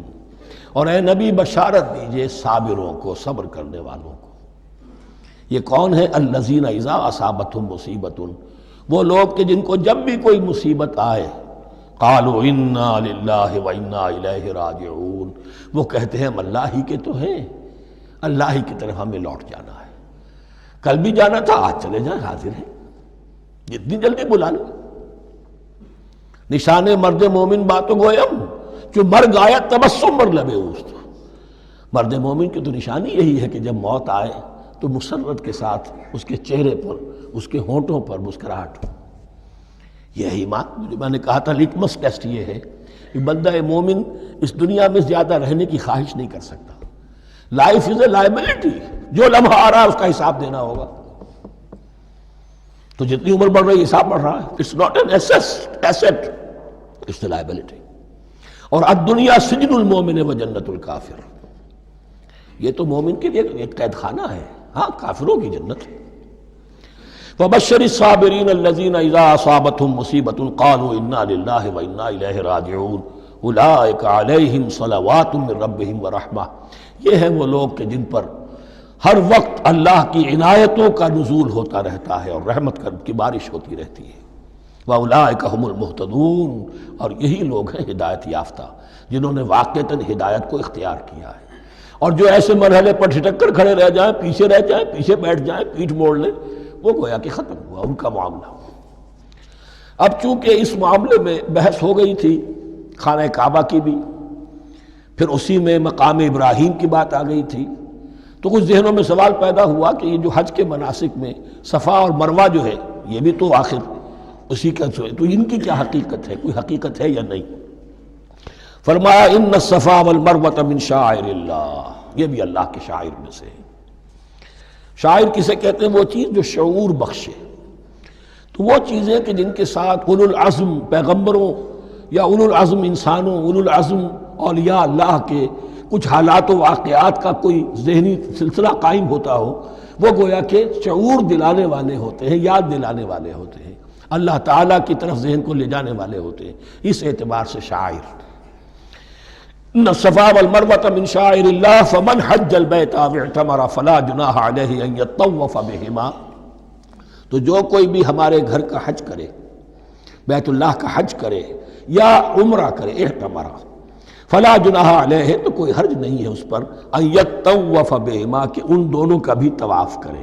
اور اے نبی بشارت دیجئے صابروں کو، صبر کرنے والوں کو۔ یہ کون ہے؟ الذین اذا اصابتہم مصیبۃ، وہ لوگ کہ جن کو جب بھی کوئی مصیبت آئے قالوا انا للہ وانا الیہ راجعون، وہ کہتے ہیں ہم اللہ ہی کے تو ہیں، اللہ ہی کی طرف ہمیں لوٹ جانا ہے، کل بھی جانا تھا، آج چلے جائیں، حاضر ہیں، جتنی جلدی بلا لیں۔ نشان مرد مومن باتوں گویم جو مرگ آیا تبسم مر لبے اوست، مرد مومن کی تو نشانی یہی ہے کہ جب موت آئے تو مسرت کے ساتھ اس کے چہرے پر، اس کے ہونٹوں پر مسکراہٹ ہو۔ یہ ایمان، جو میں نے کہا تھا لٹمس ٹیسٹ یہ ہے کہ بندہ مومن اس دنیا میں زیادہ رہنے کی خواہش نہیں کر سکتا۔ لائف از اے لائبلٹی، جو لمحہ آ رہا ہے اس کا حساب دینا ہوگا، تو جتنی عمر بڑھ رہی ہے حساب بڑھ رہا ہے۔ It's not an asset, it's a liability. اور الدنیا سجن المومن و جنت الکافر، یہ تو مومن کے لیے ایک قید خانہ ہے، ہاں کافروں کی جنت ہے۔ وَبَشِّرِ الصَّابِرِينَ الَّذِينَ إِذَا أَصَابَتْهُمْ مُصِيبَةٌ قَالُوا إِنَّا لِلَّهِ وَإِنَّا إِلَيْهِ رَاجِعُونَ أُولَٰئِكَ عَلَيْهِمْ صَلَوَاتٌ مِّن رَّبِّهِمْ وَرَحْمَةٌ، یہ ہیں وہ لوگ کہ جن پر ہر وقت اللہ کی عنایتوں کا نزول ہوتا رہتا ہے اور رحمت کی بارش ہوتی رہتی ہے۔ وَأُولَٰئِكَ هُمُ الْمُهْتَدُونَ، اور یہی لوگ ہیں ہدایت یافتہ، جنہوں نے واقعتاً ہدایت کو اختیار کیا ہے۔ اور جو ایسے مرحلے پر ٹھٹک کر کھڑے رہ جائیں، پیچھے رہ جائیں، پیچھے بیٹھ جائیں، پیٹھ موڑ لیں، وہ گویا کہ ختم ہوا ان کا معاملہ۔ اب چونکہ اس معاملے میں بحث ہو گئی تھی خانہ کعبہ کی بھی، پھر اسی میں مقام ابراہیم کی بات آ گئی تھی، تو کچھ ذہنوں میں سوال پیدا ہوا کہ یہ جو حج کے مناسک میں صفا اور مروہ جو ہے، یہ بھی تو آخر اسی کا تو ان کی کیا حقیقت ہے، کوئی حقیقت ہے یا نہیں؟ فرمایا ان الصفا والمروہ من شعائر اللہ، یہ بھی اللہ کے شاعر میں سے ہے۔ شاعر کسے کہتے ہیں؟ وہ چیز جو شعور بخشے، تو وہ چیزیں کہ جن کے ساتھ اولو العزم پیغمبروں یا اولو العزم انسانوں، اولو العزم اولیاء اللہ کے کچھ حالات و واقعات کا کوئی ذہنی سلسلہ قائم ہوتا ہو، وہ گویا کہ شعور دلانے والے ہوتے ہیں، یاد دلانے والے ہوتے ہیں، اللہ تعالیٰ کی طرف ذہن کو لے جانے والے ہوتے ہیں، اس اعتبار سے شاعر۔ ان الصفا والمروہ من شعائر اللہ فمن حج البیت او اعتمر فلا جناح علیہ ان یطوف بہما، تو جو کوئی بھی ہمارے گھر کا حج کرے، بیت اللہ کا حج کرے یا عمرہ کرے، اعتمر، فلا جناح علیہ، تو کوئی حرج نہیں ہے اس پر، ان یطوف بہما، کہ ان دونوں کا بھی طواف کرے،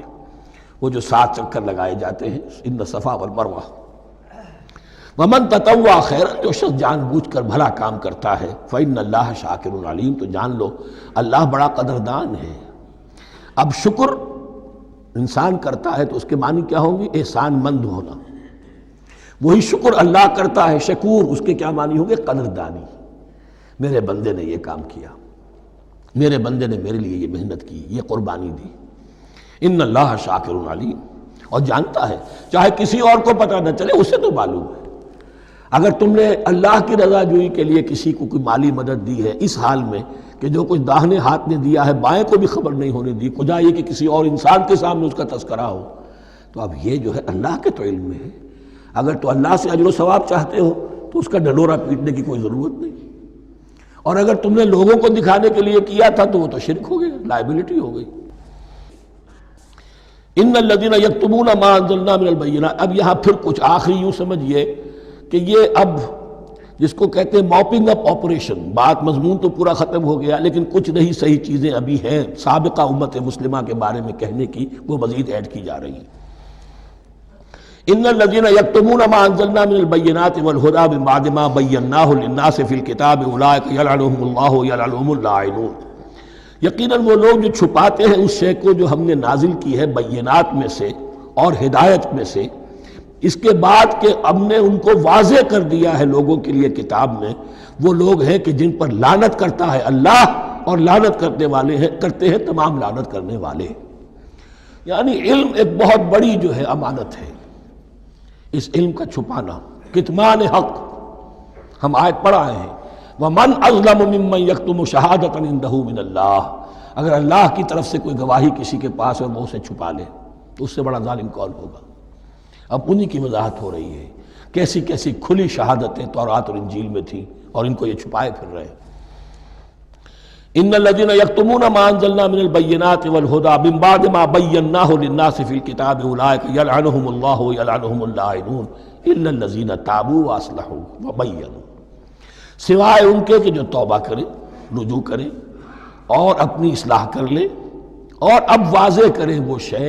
وہ جو 7 چکر لگائے جاتے ہیں، ان الصفا والمروہ۔ ومن تطوع خیرا، جو شخص جان بوجھ کر بھلا کام کرتا ہے، فإن اللہ شاکر علیم، تو جان لو اللہ بڑا قدردان ہے۔ اب شکر انسان کرتا ہے تو اس کے معنی کیا ہوں گے؟ احسان مند ہونا۔ وہی شکر اللہ کرتا ہے شکور، اس کے کیا معنی ہوں گے؟ قدردانی، میرے بندے نے یہ کام کیا، میرے بندے نے میرے لیے یہ محنت کی، یہ قربانی دی۔ ان اللہ شاکر علیم، اور جانتا ہے، چاہے کسی اور کو پتہ نہ چلے، اسے تو معلوم ہے۔ اگر تم نے اللہ کی رضا جوئی کے لیے کسی کو کوئی مالی مدد دی ہے اس حال میں کہ جو کچھ داہنے ہاتھ نے دیا ہے بائیں کو بھی خبر نہیں ہونے دی، خدا یہ کہ کسی اور انسان کے سامنے اس کا تذکرہ ہو، تو اب یہ جو ہے اللہ کے تو علم میں ہے۔ اگر تو اللہ سے اجر و ثواب چاہتے ہو تو اس کا ڈنڈورا پیٹنے کی کوئی ضرورت نہیں، اور اگر تم نے لوگوں کو دکھانے کے لیے کیا تھا تو وہ تو شرک ہو گیا، لائبلٹی ہو گئی۔ ان الذین یکتمون ما انزلنا من البینات، اب یہاں پھر کچھ آخری یوں سمجھیے کہ یہ اب جس کو کہتے ہیں موپنگ اپ آپریشن، بات مضمون تو پورا ختم ہو گیا لیکن کچھ نہیں صحیح چیزیں ابھی ہیں سابقہ امت مسلمہ کے بارے میں کہنے کی، وہ مزید ایڈ کی جا رہی ہیں۔ ان الذین یکتمون ما انزلنا من البینات والہدی من بعد ما بیناہ للناس فی الکتاب اولئک یلعنهم اللہ یلعنهم اللاعنون، یقیناً وہ لوگ جو چھپاتے ہیں اس شے کو جو ہم نے نازل کی ہے بینات میں سے اور ہدایت میں سے، اس کے بعد کہ ہم نے ان کو واضح کر دیا ہے لوگوں کے لیے کتاب میں، وہ لوگ ہیں کہ جن پر لعنت کرتا ہے اللہ، اور لعنت کرنے والے ہیں، کرتے ہیں تمام لعنت کرنے والے۔ یعنی علم ایک بہت بڑی جو ہے امانت ہے، اس علم کا چھپانا، کتمان حق، ہم آیت پڑھ آئے ہیں وَمَنْ أَظْلَمُ مِمَّنْ يَكْتُمُ شَهَادَةً عِنْدَهُ مِنَ اللَّهِ، اگر اللہ کی طرف سے کوئی گواہی کسی کے پاس اور وہ اسے چھپا لے تو اس سے بڑا ظالم کون ہوگا؟ اب انہی کی وضاحت ہو رہی ہے، کیسی کیسی کھلی شہادتیں تورات اور انجیل میں تھیں اور ان کو یہ چھپائے پھر رہے۔ ان الذين يكتمون ما انزلنا من البينات والهدى من بعد ما بيناه للناس في الكتاب اولئك يلعنهم الله ويلعنهم اللاعنون الا الذين تابوا واصلحوا وبينوا، سوائے ان کے کہ جو توبہ کرے، رجوع کرے اور اپنی اصلاح کر لے اور اب واضح کرے وہ شے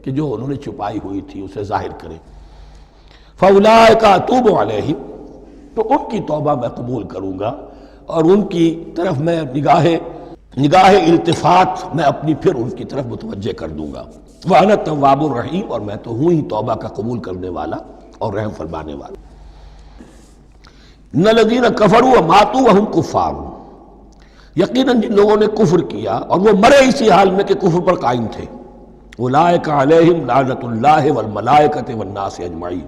کہ جو انہوں نے چھپائی ہوئی تھی اسے ظاہر کرے۔ فاولئک اتوب علیہم، تو ان کی توبہ میں قبول کروں گا اور ان کی طرف میں نگاہ التفات میں اپنی پھر ان کی طرف متوجہ کر دوں گا۔ وَأَنَا التَّوَّابُ الرَّحِيمُ، اور میں تو ہوں ہی توبہ کا قبول کرنے والا اور رحم فرمانے والا۔ إِنَّ الَّذِينَ كَفَرُوا وَمَاتُوا وَهُمْ كُفَّارٌ، یقیناً جن لوگوں نے کفر کیا اور وہ مرے اسی حال میں کہ کفر پر قائم تھے، أُولَٰئِكَ عَلَيْهِمْ لَعْنَةُ اللَّهِ وَالْمَلَائِكَةِ وَالنَّاسِ أَجْمَعِينَ،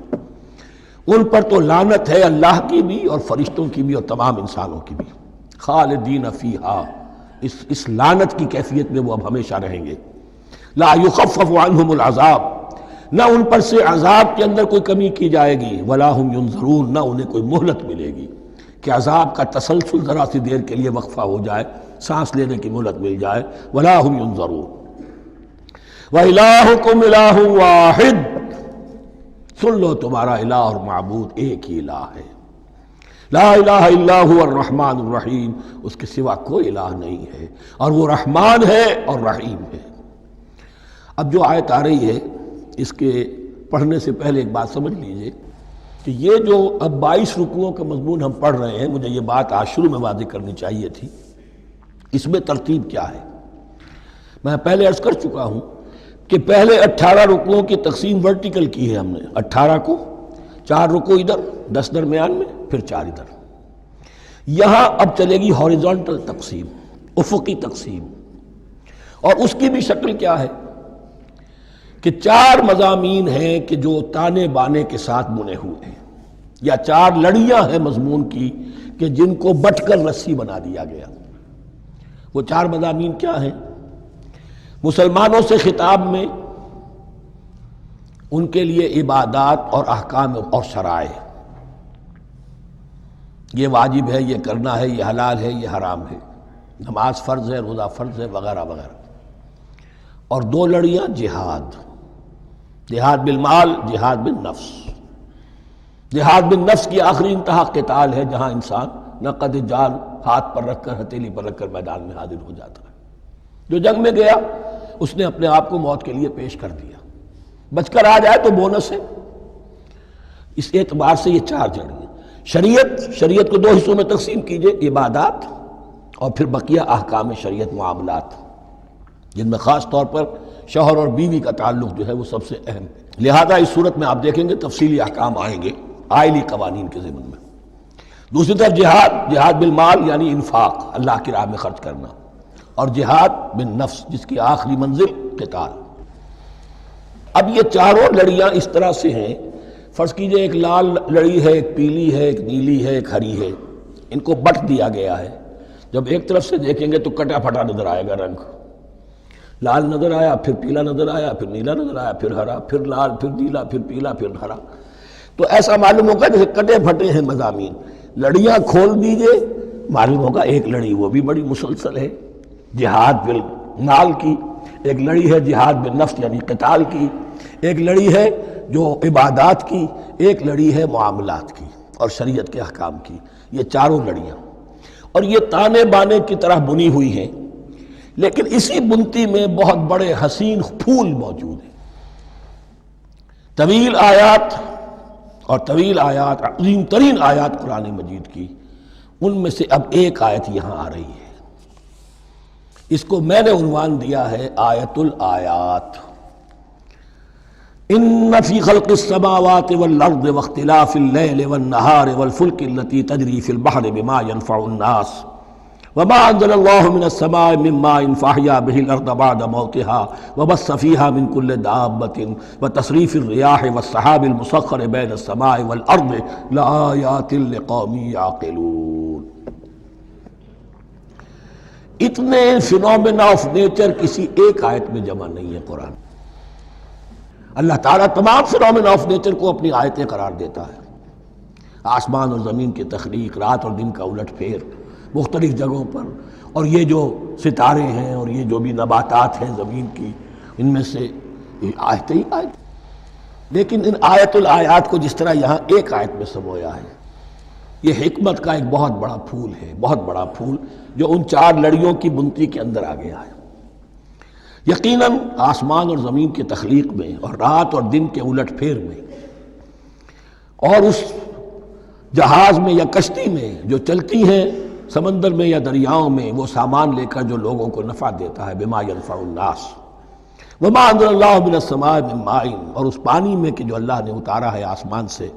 ان پر تو لعنت ہے اللہ کی بھی اور فرشتوں کی بھی اور تمام انسانوں کی بھی۔ خالدین فیہا، اس لعنت کی کیفیت میں وہ اب ہمیشہ رہیں گے۔ لا یخفف عنہم العذاب، نہ ان پر سے عذاب کے اندر کوئی کمی کی جائے گی، ولا ہم ینظرون، نہ انہیں کوئی مہلت ملے گی کہ عذاب کا تسلسل ذرا سی دیر کے لیے وقفہ ہو جائے، سانس لینے کی مہلت مل جائے۔ ولا ہم ینظرون۔ وَإِلَٰهُكُمْ إِلَٰهٌ وَاحِدٌ، سن لو تمہارا الہ اور معبود ایک ہی الہ ہے۔ لا الہ الا هو الرحمن الرحیم، اس کے سوا کوئی الہ نہیں ہے اور وہ رحمان ہے اور رحیم ہے۔ اب جو آیت آ رہی ہے اس کے پڑھنے سے پہلے ایک بات سمجھ لیجئے کہ یہ جو اب 22 رکوعوں کا مضمون ہم پڑھ رہے ہیں، مجھے یہ بات آج شروع میں واضح کرنی چاہیے تھی، اس میں ترتیب کیا ہے۔ میں پہلے عرض کر چکا ہوں کہ پہلے 18 رکوعوں کی تقسیم ورٹیکل کی ہے ہم نے، 18 کو 4 رکوع ادھر، 10 درمیان میں، پھر 4 ادھر۔ یہاں اب چلے گی ہاریزونٹل تقسیم، افقی تقسیم، اور اس کی بھی شکل کیا ہے کہ 4 مضامین ہیں کہ جو تانے بانے کے ساتھ بنے ہوئے ہیں، یا 4 لڑیاں ہیں مضمون کی کہ جن کو بٹ کر رسی بنا دیا گیا۔ وہ 4 مضامین کیا ہیں؟ مسلمانوں سے خطاب میں ان کے لیے عبادات اور احکام اور شرائع، یہ واجب ہے، یہ کرنا ہے، یہ حلال ہے، یہ حرام ہے، نماز فرض ہے، روزہ فرض ہے، وغیرہ وغیرہ۔ اور 2 لڑیاں جہاد، جہاد بالمال، جہاد بالنفس۔ جہاد بالنفس کی آخری انتہا قتال ہے، جہاں انسان نقد جان ہاتھ پر رکھ کر، ہتھیلی پر رکھ کر میدان میں حاضر ہو جاتا ہے۔ جو جنگ میں گیا اس نے اپنے آپ کو موت کے لیے پیش کر دیا، بچ کر آ جائے تو بونس ہے۔ اس اعتبار سے یہ 4 جڑیں۔ شریعت کو 2 حصوں میں تقسیم کیجئے، عبادات اور پھر بقیہ احکام شریعت، معاملات، جن میں خاص طور پر شوہر اور بیوی کا تعلق جو ہے وہ سب سے اہم ہے۔ لہذا اس صورت میں آپ دیکھیں گے تفصیلی احکام آئیں گے آئلی قوانین کے ضمن میں۔ دوسری طرف جہاد بالمال یعنی انفاق، اللہ کی راہ میں خرچ کرنا، اور جہاد بالنفس جس کی آخری منزل قتال۔ اب یہ 4 لڑیاں اس طرح سے ہیں، فرض کیجئے ایک لال لڑی ہے، ایک پیلی ہے، ایک نیلی ہے، ایک ہری ہے، ان کو بٹ دیا گیا ہے۔ جب ایک طرف سے دیکھیں گے تو کٹا پھٹا نظر آئے گا، رنگ لال نظر آیا، پھر پیلا نظر آیا، پھر نیلا نظر آیا، پھر ہرا، پھر لال، پھر نیلا، پھر پیلا، پھر ہرا۔ تو ایسا معلوم ہوگا جیسے کٹے پھٹے ہیں مضامین۔ لڑیاں کھول دیجئے، معلوم ہوگا ایک لڑی وہ بھی بڑی مسلسل ہے، جہاد بالمال کی، ایک لڑی ہے جہاد بالنفس یعنی قتال کی، ایک لڑی ہے جو عبادات کی، ایک لڑی ہے معاملات کی اور شریعت کے احکام کی۔ یہ 4 لڑیاں، اور یہ تانے بانے کی طرح بنی ہوئی ہیں، لیکن اسی بنتی میں بہت بڑے حسین پھول موجود ہیں۔ طویل آیات اور طویل آیات، عظیم ترین آیات قرآن مجید کی، ان میں سے اب ایک آیت یہاں آ رہی ہے۔ اس کو میں نے عنوان دیا ہے آیت الآیات۔ ان فی خلق السماوات والارض واختلاف اللیل والنہار والفلک التي تجری فی البحر بما ينفع الناس وما انزل الله من السماء من ماء فاحیا به الارض بعد موتها وبث فيها من كل دابة وتصريف الرياح والسحاب المسخر بين السماء والارض لآيات لقوم يعقلون۔ اتنے فینومینا آف نیچر کسی ایک آیت میں جمع نہیں ہے قرآن۔ اللہ تعالیٰ تمام فینومینا آف نیچر کو اپنی آیتیں قرار دیتا ہے، آسمان اور زمین کی تخلیق، رات اور دن کا الٹ پھیر مختلف جگہوں پر، اور یہ جو ستارے ہیں اور یہ جو بھی نباتات ہیں زمین کی، ان میں سے آیتیں ہی آیت۔ لیکن ان آیت الآیات کو جس طرح یہاں ایک آیت میں سمویا ہے، یہ حکمت کا ایک بہت بڑا پھول ہے، بہت بڑا پھول جو ان چار لڑیوں کی بنتی کے اندر آ گیا ہے۔ یقیناً آسمان اور زمین کی تخلیق میں اور رات اور دن کے الٹ پھیر میں اور اس جہاز میں یا کشتی میں جو چلتی ہیں سمندر میں یا دریاؤں میں، وہ سامان لے کر جو لوگوں کو نفع دیتا ہے، بما ينفع الناس وما انزل اللہ من السماء من ماء، اور اس پانی میں کہ جو اللہ نے اتارا ہے آسمان سے،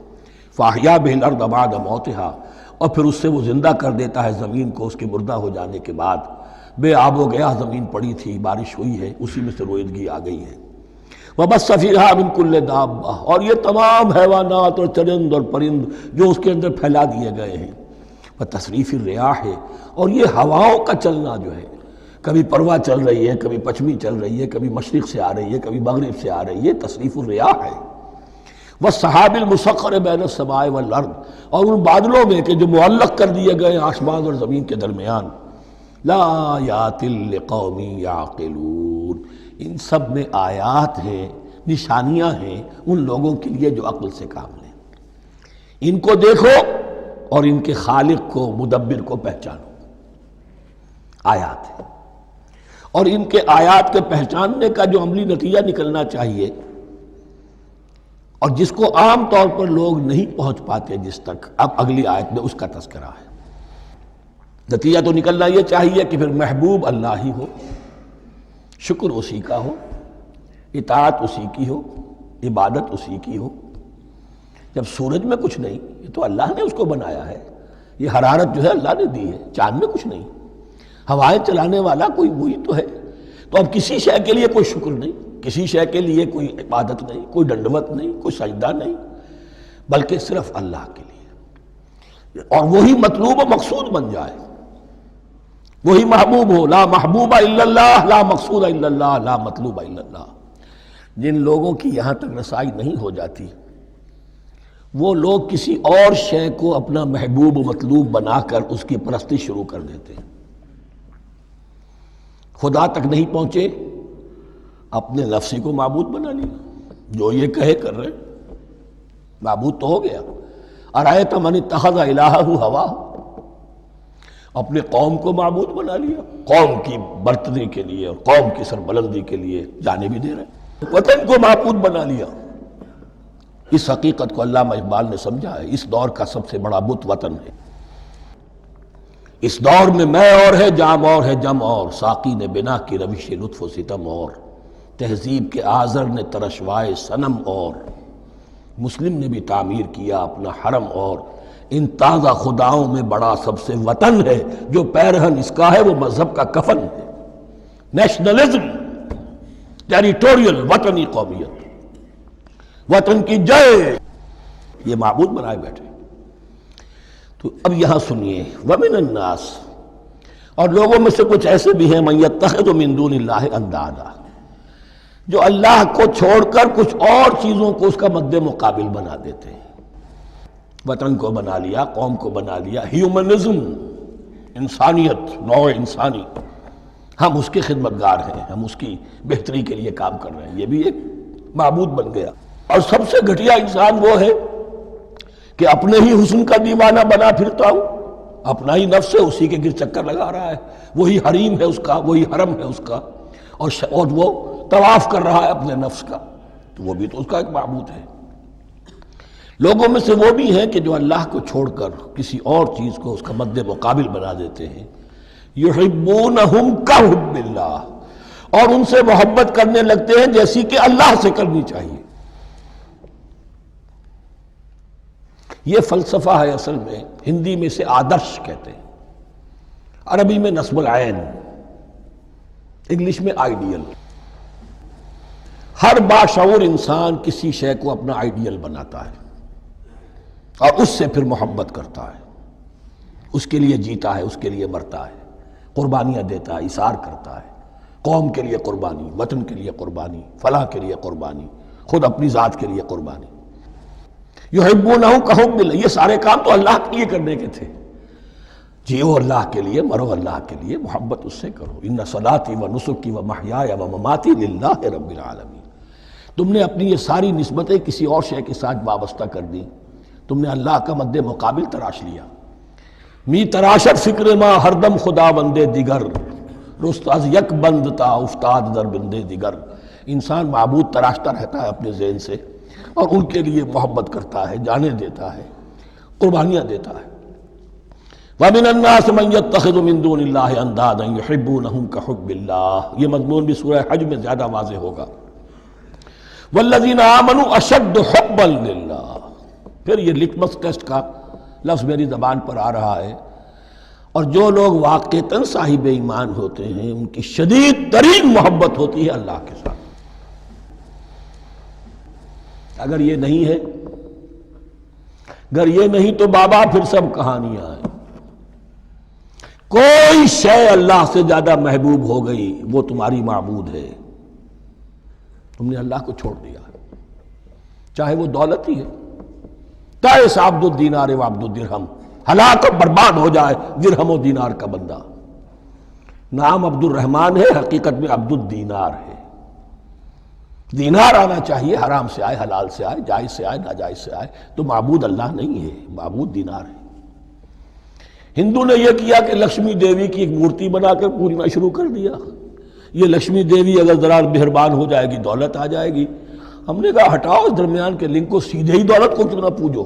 فاحیا به الارض بعد موتها، اور پھر اس سے وہ زندہ کر دیتا ہے زمین کو اس کے مردہ ہو جانے کے بعد۔ بے آب و گیا زمین پڑی تھی، بارش ہوئی ہے، اسی میں سے روئیدگی آ گئی ہے۔ وَبَثَّ فِيهَا مِن كُلِّ دَابَّةٍ، اور یہ تمام حیوانات اور چرند اور پرند جو اس کے اندر پھیلا دیے گئے ہیں۔ وَتَصْرِيفِ الرِّيَاحِ، اور یہ ہواؤں کا چلنا جو ہے، کبھی پروا چل رہی ہے، کبھی پچھمی چل رہی ہے، کبھی مشرق سے آ رہی ہے، کبھی مغرب سے آ رہی ہے، تصریف الرياح ہے۔ وَالسَّحَابِ الْمُسَخَّرِ بَيْنَ السَّمَاءِ وَالْأَرْضِ، اور ان بادلوں میں کہ جو معلق کر دیے گئے آسمان اور زمین کے درمیان۔ لَآيَاتٍ لِقَوْمٍ يَعْقِلُونَ، ان سب میں آیات ہیں، نشانیاں ہیں ان لوگوں کے لیے جو عقل سے کام لیں۔ ان کو دیکھو اور ان کے خالق کو، مدبر کو پہچانو۔ آیات ہیں، اور ان کے آیات کے پہچاننے کا جو عملی نتیجہ نکلنا چاہیے، اور جس کو عام طور پر لوگ نہیں پہنچ پاتے جس تک، اب اگلی آیت میں اس کا تذکرہ ہے۔ نتیجہ تو نکلنا یہ چاہیے کہ پھر محبوب اللہ ہی ہو، شکر اسی کا ہو، اطاعت اسی کی ہو، عبادت اسی کی ہو۔ جب سورج میں کچھ نہیں، یہ تو اللہ نے اس کو بنایا ہے، یہ حرارت جو ہے اللہ نے دی ہے، چاند میں کچھ نہیں، ہوائیں چلانے والا کوئی وہی تو ہے، تو اب کسی شے کے لیے کوئی شکر نہیں، کسی شے کے لیے کوئی عبادت نہیں، کوئی ڈنڈوت نہیں، کوئی سجدہ نہیں، بلکہ صرف اللہ کے لیے، اور وہی مطلوب و مقصود بن جائے، وہی محبوب ہو۔ لا محبوب الا اللہ، لا مقصود الا اللہ، لا مطلوب الا اللہ۔ جن لوگوں کی یہاں تک رسائی نہیں ہو جاتی، وہ لوگ کسی اور شے کو اپنا محبوب و مطلوب بنا کر اس کی پرستی شروع کر دیتے ہیں۔ خدا تک نہیں پہنچے، اپنے نفسی کو معبود بنا لیا، جو یہ کہے کر رہے، معبود تو ہو گیا۔ ارأیت من اتخذ الہہ ہواہ، اپنے قوم کو معبود بنا لیا، قوم کی برتری کے لیے اور قوم کی سربلندی کے لیے جانے بھی دے رہے، وطن کو معبود بنا لیا۔ اس حقیقت کو علامہ اقبال نے سمجھا ہے، اس دور کا سب سے بڑا بت وطن ہے۔ اس دور میں میں اور ہے، جام اور ہے، جم اور، ساقی نے بنا کی روش لطف و ستم اور، تہذیب کے آزر نے ترشوائے صنم اور، مسلم نے بھی تعمیر کیا اپنا حرم اور، ان تازہ خداؤں میں بڑا سب سے وطن ہے، جو پیرہن اس کا ہے وہ مذہب کا کفن ہے۔ نیشنلزم، ٹیریٹوریل، وطنی قومیت، وطن کی جے، یہ معبود بنائے بیٹھے۔ تو اب یہاں سنیے، وَمِنَ النَّاسِ، اور لوگوں میں سے کچھ ایسے بھی ہیں، مَن يَتَّخِذُ مِن دُونِ اللَّهِ أَندَادًا، جو اللہ کو چھوڑ کر کچھ اور چیزوں کو اس کا مد مقابل بنا دیتے ہیں۔ وطن کو بنا لیا، قوم کو بنا لیا، ہیومنزم، انسانیت، نوع انسانی، ہم اس کے خدمتگار ہیں، ہم اس کی بہتری کے لیے کام کر رہے ہیں، یہ بھی ایک معبود بن گیا۔ اور سب سے گھٹیا انسان وہ ہے کہ اپنے ہی حسن کا دیوانہ بنا پھرتا ہوں، اپنا ہی نفس ہے، اسی کے گر چکر لگا رہا ہے، وہی حریم ہے اس کا، وہی حرم ہے اس کا، اور وہ طواف کر رہا ہے اپنے نفس کا، تو وہ بھی تو اس کا ایک معبود ہے۔ لوگوں میں سے وہ بھی ہیں کہ جو اللہ کو چھوڑ کر کسی اور چیز کو اس کا مد مقابل بنا دیتے ہیں۔ یحبونہم کحب اللہ، اور ان سے محبت کرنے لگتے ہیں جیسی کہ اللہ سے کرنی چاہیے۔ یہ فلسفہ ہے اصل میں، ہندی میں اسے آدرش کہتے ہیں، عربی میں نصب العین، انگلش میں آئیڈیل۔ ہر باشعور انسان کسی شے کو اپنا آئیڈیل بناتا ہے اور اس سے پھر محبت کرتا ہے، اس کے لیے جیتا ہے، اس کے لیے مرتا ہے، قربانیاں دیتا ہے، ایثار کرتا ہے، قوم کے لیے قربانی، وطن کے لیے قربانی، فلاح کے لیے قربانی، خود اپنی ذات کے لیے قربانی۔ یحبونہ کحب اللہ، یہ سارے کام تو اللہ کے لیے کرنے کے تھے۔ جیو اللہ کے لیے، مرو اللہ کے لیے، محبت اس سے کرو۔ ان صلاتی و نسکی و محیای و مماتی للہ رب العالمین۔ تم نے اپنی یہ ساری نسبتیں کسی اور شے کے ساتھ وابستہ کر دی، تم نے اللہ کا مد مقابل تراش لیا۔ می تراشت فکر ما ہر دم خدا بندے دیگر، رست از یک بند تا افتاد در بندے دیگر۔ انسان معبود تراشتا رہتا ہے اپنے ذہن سے، اور ان کے لیے محبت کرتا ہے، جانیں دیتا ہے، قربانیاں دیتا ہے۔ وَمِنَ النَّاسِ مَن يَتَّخِذُ مِن دُونِ اللَّهِ أَندَادًا يُحِبُّونَهُمْ كَحُبِّ اللَّهِ، یہ مضمون بھی سورہ حج میں زیادہ واضح ہوگا۔ وَالَّذِينَ آمَنُوا أَشَدُّ حُبًّا لِلَّهِ، پھر یہ لٹمس ٹیسٹ کا لفظ میری زبان پر آ رہا ہے، اور جو لوگ واقعتاً صاحب ایمان ہوتے ہیں ان کی شدید ترین محبت ہوتی ہے اللہ کے ساتھ۔ اگر یہ نہیں ہے، اگر یہ نہیں تو بابا پھر سب کہانیاں ہیں۔ کوئی شے اللہ سے زیادہ محبوب ہو گئی وہ تمہاری معبود ہے، تم نے اللہ کو چھوڑ دیا، چاہے وہ دولت ہی ہے، تائس عبد الدینار و عبد الدرہم، ہلاک و برباد ہو جائے درہم و دینار کا بندہ۔ نام عبد الرحمن ہے، حقیقت میں عبد الدینار ہے۔ دینار آنا چاہیے، حرام سے آئے، حلال سے آئے، جائز سے آئے، ناجائز سے آئے، تو معبود اللہ نہیں ہے، معبود دینار ہے۔ ہندو نے یہ کیا کہ لکشمی دیوی کی ایک مورتی بنا کر پوجنا شروع کر دیا۔ یہ لکشمی دیوی اگر ذرا مہربان ہو جائے گی دولت آ جائے گی۔ ہم نے کہا ہٹاؤ اس درمیان کے لنک کو، سیدھے ہی دولت کو کیوں نہ پوجو،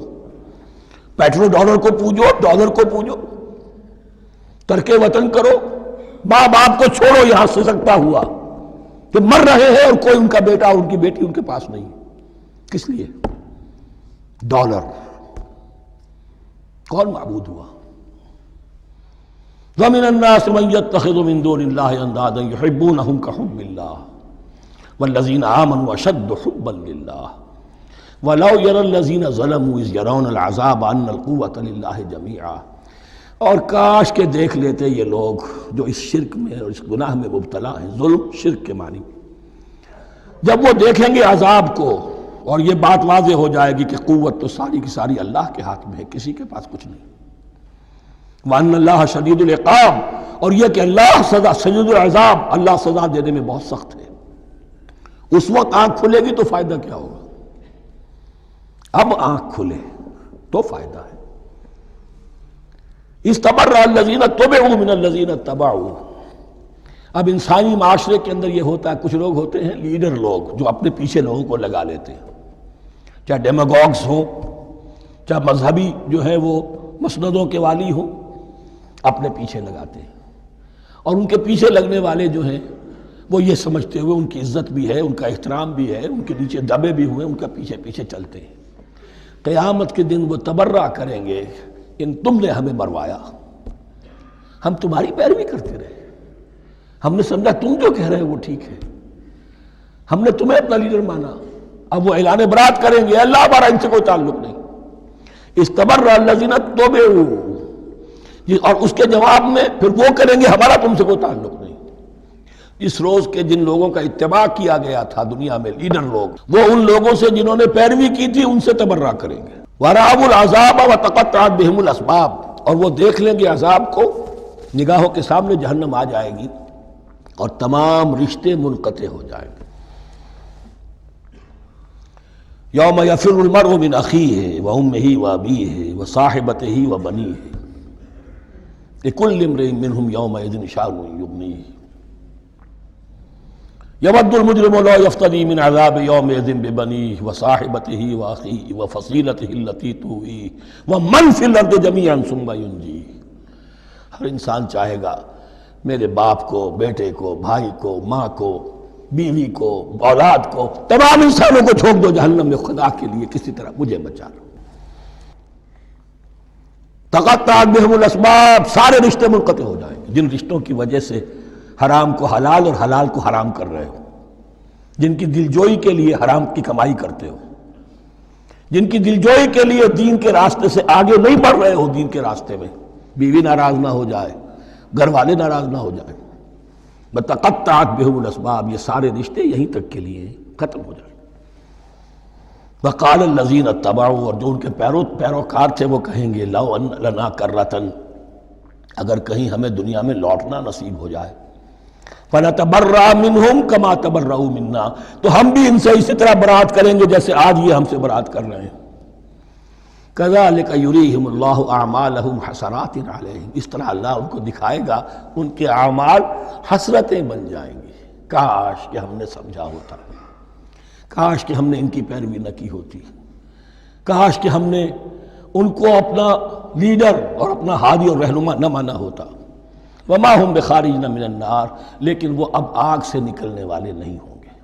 پیٹرو ڈالر کو پوجو، ڈالر کو پوجو، ترک وطن کرو، ماں باپ کو چھوڑو یہاں سے سکتا ہوا کہ مر رہے ہیں اور کوئی ان کا بیٹا اور ان کی بیٹی ان کے پاس نہیں، کس لیے؟ ڈالر۔ کون معبود ہوا؟ وَمِنَ النَّاسِ مَن يَتَّخِذُ مِن دُونِ اللَّهِ أَندَادًا يُحِبُّونَهُمْ كَحُبِّ اللَّهِ وَالَّذِينَ آمَنُوا أَشَدُّ حُبًّا لِلَّهِ وَلَوْ يَرَى الَّذِينَ ظَلَمُوا إِذْ يَرَوْنَ الْعَذَابَ أَنَّ الْقُوَّةَ لِلَّهِ جَمِيعًا، اور کاش کہ دیکھ لیتے یہ لوگ جو اس شرک میں اور اس گناہ میں مبتلا ہیں، ظلم شرک کے معنی، جب وہ دیکھیں گے عذاب کو اور یہ بات واضح ہو جائے گی کہ قوت تو ساری کی ساری اللہ کے ہاتھ میں ہے، کسی کے پاس کچھ نہیں۔ وَأَنَّ اللَّهَ شَدِيدُ الْعِقَابِ، اور یہ کہ اللہ سزا شدید العذاب، اللہ سزا دینے میں بہت سخت ہے۔ اس وقت آنکھ کھلے گی تو فائدہ کیا ہوگا؟ اب آنکھ کھلے تو فائدہ ہے۔ اِسْتَبَرَّأَ الَّذِينَ اتُّبِعُوا مِنَ الَّذِينَ اتَّبَعُوا، اب انسانی معاشرے کے اندر یہ ہوتا ہے، کچھ لوگ ہوتے ہیں لیڈر لوگ جو اپنے پیچھے لوگوں کو لگا لیتے ہیں، چاہے ڈیماگوگز ہوں، چاہے مذہبی جو ہے وہ مسندوں کے والی ہوں، اپنے پیچھے لگاتے ہیں، اور ان کے پیچھے لگنے والے جو ہیں وہ یہ سمجھتے ہوئے ان کی عزت بھی ہے، ان کا احترام بھی ہے، ان کے نیچے دبے بھی ہوئے، ان کا پیچھے پیچھے چلتے ہیں۔ قیامت کے دن وہ تبرہ کریں گے ان تم نے ہمیں مروایا، ہم تمہاری پیروی کرتے رہے، ہم نے سمجھا تم جو کہہ رہے وہ ٹھیک ہے، ہم نے تمہیں اپنا لیڈر مانا۔ اب وہ اعلان برات کریں گے، اللہ ہمارا ان سے کوئی تعلق نہیں۔ استبرأ الذین اتبعوا، اور اس کے جواب میں پھر وہ کریں گے ہمارا تم سے کوئی تعلق نہیں۔ اس روز کے جن لوگوں کا اتباع کیا گیا تھا دنیا میں، لیڈر لوگ، وہ ان لوگوں سے جنہوں نے پیروی کی تھی ان سے تبرہ کریں گے۔ وَرَأَوُا الْعَذَابَ وَتَقَطَّعَتْ بِهِمُ الْأَسْبَابُ، اور وہ دیکھ لیں گے عذاب کو، نگاہوں کے سامنے جہنم آ جائے گی اور تمام رشتے منقطع ہو جائیں گے۔ یوم یفر المرء من اخیہ وامہ وابیہ وصاحبتہ وبنیہ لکل امرئ منہم یومئذ شأن یغنیہ یود المجرم لا یفتدی من عذاب یومئذ ببنیہ وصاحبتہ واخیہ وفصیلتہ التی تؤویہ ومن فی الارض جمیعا ثم ینجیہ۔ ہر انسان چاہے گا میرے باپ کو، بیٹے کو، بھائی کو، ماں کو، بیوی کو، اولاد کو، تمام انسانوں کو چھوڑ دو جہنم میں، خدا کے لیے کسی طرح مجھے بچا لو۔ تقطعت بہم الاسباب، سارے رشتے منقطع ہو جائیں گے، جن رشتوں کی وجہ سے حرام کو حلال اور حلال کو حرام کر رہے ہو، جن کی دلجوئی کے لیے حرام کی کمائی کرتے ہو، جن کی دلجوئی کے لیے دین کے راستے سے آگے نہیں بڑھ رہے ہو، دین کے راستے میں بیوی ناراض نہ ہو جائے، گھر والے ناراض نہ ہو جائیں. بتقطعت بہم الاسباب، یہ سارے رشتے یہیں تک کے لیے ختم ہو جائیں. وقال الذین اتبعوا، اور جو ان کے پیروکار تھے وہ کہیں گے لو ان لنا کرۃ، اگر کہیں ہمیں دنیا میں لوٹنا نصیب ہو جائے، فنتبرأ منہم کما تبرؤوا منا، تو ہم بھی ان سے اسی طرح برات کریں گے جیسے آج یہ ہم سے برات کر رہے ہیں. کذالک یریہم اللہ اعمالہم حسرات علیہم، اس طرح اللہ ان کو دکھائے گا ان کے اعمال حسرتیں بن جائیں گے. کاش کہ ہم نے سمجھا ہوتا، کاش کہ ہم نے ان کی پیروی نہ کی ہوتی، کاش کہ ہم نے ان کو اپنا لیڈر اور اپنا ہادی اور رہنما نہ مانا ہوتا. وما ہم بخارجین من النار، لیکن وہ اب آگ سے نکلنے والے نہیں ہوں گے.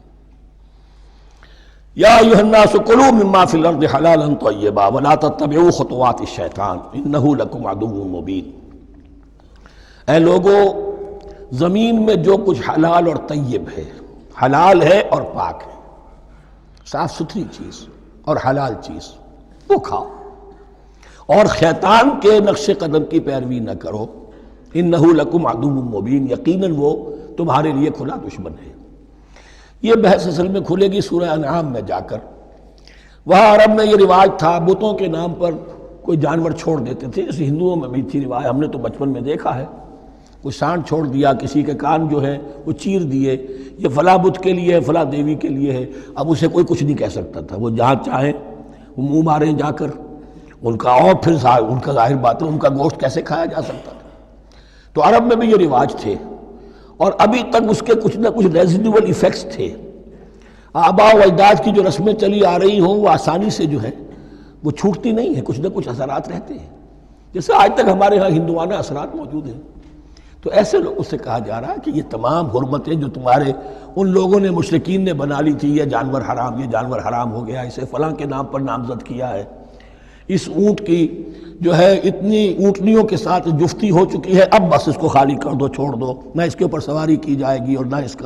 یا ایھا الناس کلوا مما فی الارض حلالا طیبا ولا تتبعوا خطوات الشیطان انہ لکم عدو مبین. اے لوگو، زمین میں جو کچھ حلال اور طیب ہے، حلال ہے اور پاک ہے، صاف ستھری چیز اور حلال چیز، وہ کھاؤ، اور شیطان کے نقش قدم کی پیروی نہ کرو. انہ لکم عدو مبین، یقیناً وہ تمہارے لیے کھلا دشمن ہے. یہ بحث اصل میں کھلے گی سورہ انعام میں جا کر. وہاں عرب میں یہ رواج تھا، بتوں کے نام پر کوئی جانور چھوڑ دیتے تھے، جیسے ہندوؤں میں بھی تھی رواج، ہم نے تو بچپن میں دیکھا ہے. کوئی سانڈ چھوڑ دیا، کسی کے کان جو ہے وہ چیر دیے، یہ فلاں بت کے لیے ہے، فلاں دیوی کے لیے ہے. اب اسے کوئی کچھ نہیں کہہ سکتا تھا، وہ جہاں چاہیں وہ منہ ماریں جا کر ان کا، اور پھر ان کا ظاہر بات ہے ان کا گوشت کیسے کھایا جا سکتا تھا. تو عرب میں بھی یہ رواج تھے، اور ابھی تک اس کے کچھ نہ کچھ ریزیڈول ایفیکٹس تھے. آباء و اجداد کی جو رسمیں چلی آ رہی ہوں وہ آسانی سے جو ہے وہ چھوٹتی نہیں ہیں، کچھ نہ کچھ اثرات رہتے ہیں، جیسے آج تک ہمارے ہاں ہندوانہ اثرات موجود ہیں. تو ایسے لوگوں سے کہا جا رہا ہے کہ یہ تمام حرمتیں جو تمہارے ان لوگوں نے مشرکین نے بنا لی تھی، یہ جانور حرام، یہ جانور حرام ہو گیا، اسے فلاں کے نام پر نامزد کیا ہے، اس اونٹ کی جو ہے اتنی اونٹنیوں کے ساتھ جفتی ہو چکی ہے، اب بس اس کو خالی کر دو، چھوڑ دو، نہ اس کے اوپر سواری کی جائے گی اور نہ اس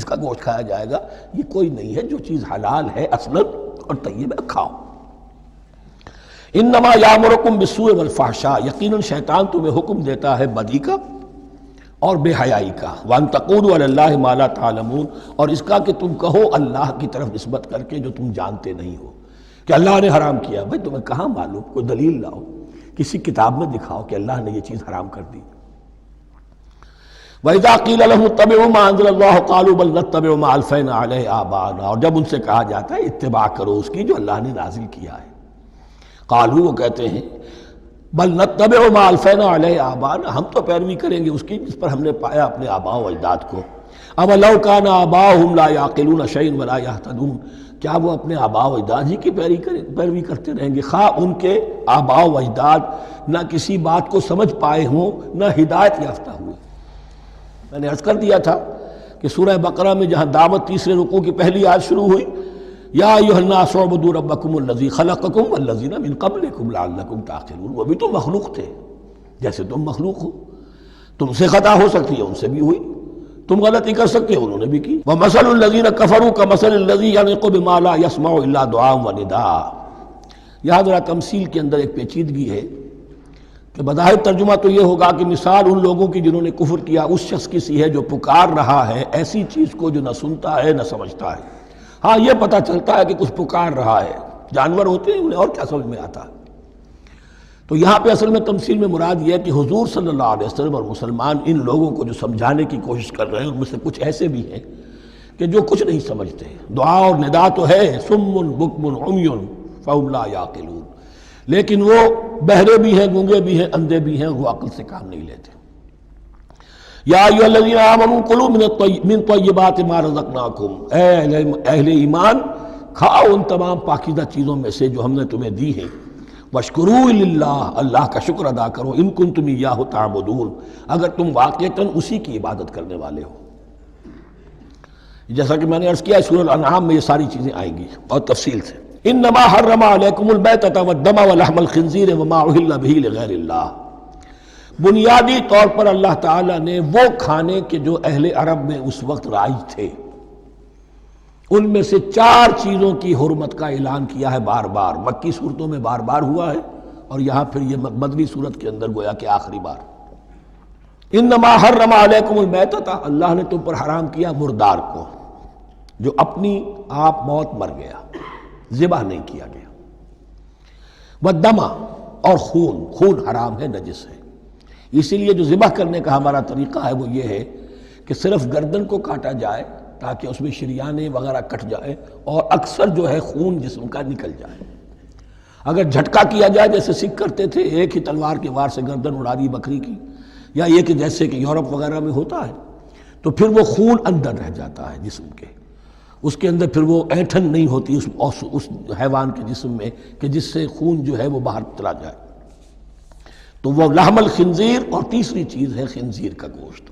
کا گوشت کھایا جائے گا. یہ کوئی نہیں ہے، جو چیز حلال ہے اصلاً اور طیب ہے کھاؤ. انما یامرکم بالسوء والفحشاء، یقیناً شیطان تمہیں حکم دیتا ہے بدی کا اور بے حیائی کا. وان تقولوا علی اللہ ما لا تعلمون، اور اس کا کہ تم کہو اللہ کی طرف نسبت کر کے جو تم جانتے نہیں ہو کہ اللہ نے حرام کیا. بھائی تمہیں کہاں معلوم؟ کوئی دلیل لاؤ، کسی کتاب میں دکھاؤ کہ اللہ نے یہ چیز حرام کر دی. وَإِذَا قِيلَ لَهُمُ اتَّبِعُوا مَا أَنزَلَ اللَّهُ قَالُوا بَلْ نَتَّبِعُ مَا أَلْفَيْنَا عَلَيْهِ آبَاءَنَا، اور جب ان سے کہا جاتا ہے اتباع کرو اس کی جو اللہ نے نازل کیا ہے، قالوا، وہ کہتے ہیں بل نتبع ما الفینا علیہ آباءنا، ہم تو پیروی کریں گے اس کی جس پر ہم نے پایا اپنے آباء و اجداد کو. اولو کان آباؤہم لا یعقلون شیئا ولا یہتدون، کیا وہ اپنے آباء و اجداد ہی کی پیروی کرتے رہیں گے، خواہ ان کے آباء و اجداد نہ کسی بات کو سمجھ پائے ہوں نہ ہدایت یافتہ ہوئے. میں نے عرض کر دیا تھا کہ سورہ بقرہ میں جہاں دعوت تیسرے رکوع کی پہلی آیت شروع ہوئی، یا ایھا الناس اعبدوا ربکم الذی خلقکم والذین من قبلکم لعلکم تعقلون، وہ بھی تو مخلوق تھے جیسے تم مخلوق ہو، تم سے خطا ہو سکتی ہے ان سے بھی ہوئی، تم غلطی کر سکتے ہو انہوں نے بھی کی. ومثل الذین کفروا کمثل الذی ینطق بما لا یسمع الا دعاء ونداء. یہاں ذرا تمثیل کے اندر ایک پیچیدگی ہے کہ بظاہر ترجمہ تو یہ ہوگا کہ مثال ان لوگوں کی جنہوں نے کفر کیا اس شخص کی سی ہے جو پکار رہا ہے ایسی چیز کو جو نہ سنتا ہے نہ سمجھتا ہے. ہاں یہ پتہ چلتا ہے کہ کچھ پکار رہا ہے، جانور ہوتے ہیں انہیں اور کیا سمجھ میں آتا ہے. تو یہاں پہ اصل میں تمثیل میں مراد یہ ہے کہ حضور صلی اللہ علیہ وسلم اور مسلمان ان لوگوں کو جو سمجھانے کی کوشش کر رہے ہیں ان میں سے کچھ ایسے بھی ہیں کہ جو کچھ نہیں سمجھتے. دعا اور ندا تو ہے، صم بکم عمی فہم لا یعقلون، لیکن وہ بہرے بھی ہیں، گونگے بھی ہیں، اندھے بھی ہیں، وہ عقل سے کام نہیں لیتے. یا ایھا الذین آمنوا کلوا من طیبات ما رزقناکم، اے اہل ایمان کھاؤ ان تمام پاکیزہ چیزوں میں سے جو ہم نے تمہیں دی ہیں. واشکروا للہ، اللہ کا شکر ادا کرو، ان کنتم ایاہ تعبدون، اگر تم واقعتاً اسی کی عبادت کرنے والے ہو. جیسا کہ میں نے عرض کیا سورہ الانعام میں یہ ساری چیزیں آئیں گی اور تفصیل سے. انما حرم علیکم المیتۃ والدم ولحم الخنزیر وما اہل بہ لغیر اللہ، بنیادی طور پر اللہ تعالیٰ نے وہ کھانے کے جو اہل عرب میں اس وقت رائج تھے ان میں سے 4 چیزوں کی حرمت کا اعلان کیا ہے بار بار. مکی صورتوں میں بار بار ہوا ہے اور یہاں پھر یہ مدنی صورت کے اندر گویا کہ آخری بار. انما حرم علیکم المیتۃ، اللہ نے تم پر حرام کیا مردار کو، جو اپنی آپ موت مر گیا، ذبح نہیں کیا گیا، والدم، اور خون حرام ہے، نجس ہے۔ اسی لیے جو ذبح کرنے کا ہمارا طریقہ ہے وہ یہ ہے کہ صرف گردن کو کاٹا جائے تاکہ اس میں شریانے وغیرہ کٹ جائے اور اکثر جو ہے خون جسم کا نکل جائے۔ اگر جھٹکا کیا جائے جیسے سکھ کرتے تھے، ایک ہی تلوار کے وار سے گردن اڑا دی بکری کی، یا یہ کہ جیسے کہ یورپ وغیرہ میں ہوتا ہے، تو پھر وہ خون اندر رہ جاتا ہے جسم کے، اس کے اندر پھر وہ اینٹھن نہیں ہوتی اس حیوان کے جسم میں کہ جس سے خون جو ہے وہ باہر چلا جائے، تو وہ لحم الخنزیر، اور تیسری چیز ہے خنزیر کا گوشت،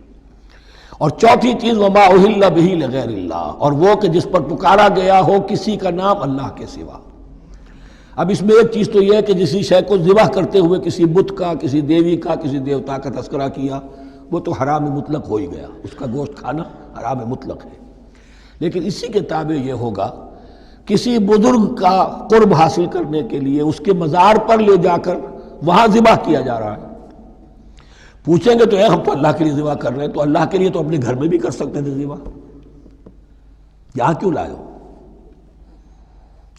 اور چوتھی چیز وما اہل بہ لغیر اللہ، اور وہ کہ جس پر پکارا گیا ہو کسی کا نام اللہ کے سوا۔ اب اس میں ایک چیز تو یہ ہے کہ جسی شے کو ذبح کرتے ہوئے کسی بت کا، کسی دیوی کا، کسی دیوتا کا تذکرہ کیا، وہ تو حرام مطلق ہو ہی گیا، اس کا گوشت کھانا حرام مطلق ہے۔ لیکن اسی کے تابع یہ ہوگا کسی بزرگ کا قرب حاصل کرنے کے لیے اس کے مزار پر لے جا کر وہاں ذبح کیا جا رہا ہے، پوچھیں گے تو ہم تو اللہ کے لیے ذبح کر رہے ہیں، تو اللہ کے لیے تو اپنے گھر میں بھی کر سکتے تھے ذبح، یہاں کیوں لائے ہو؟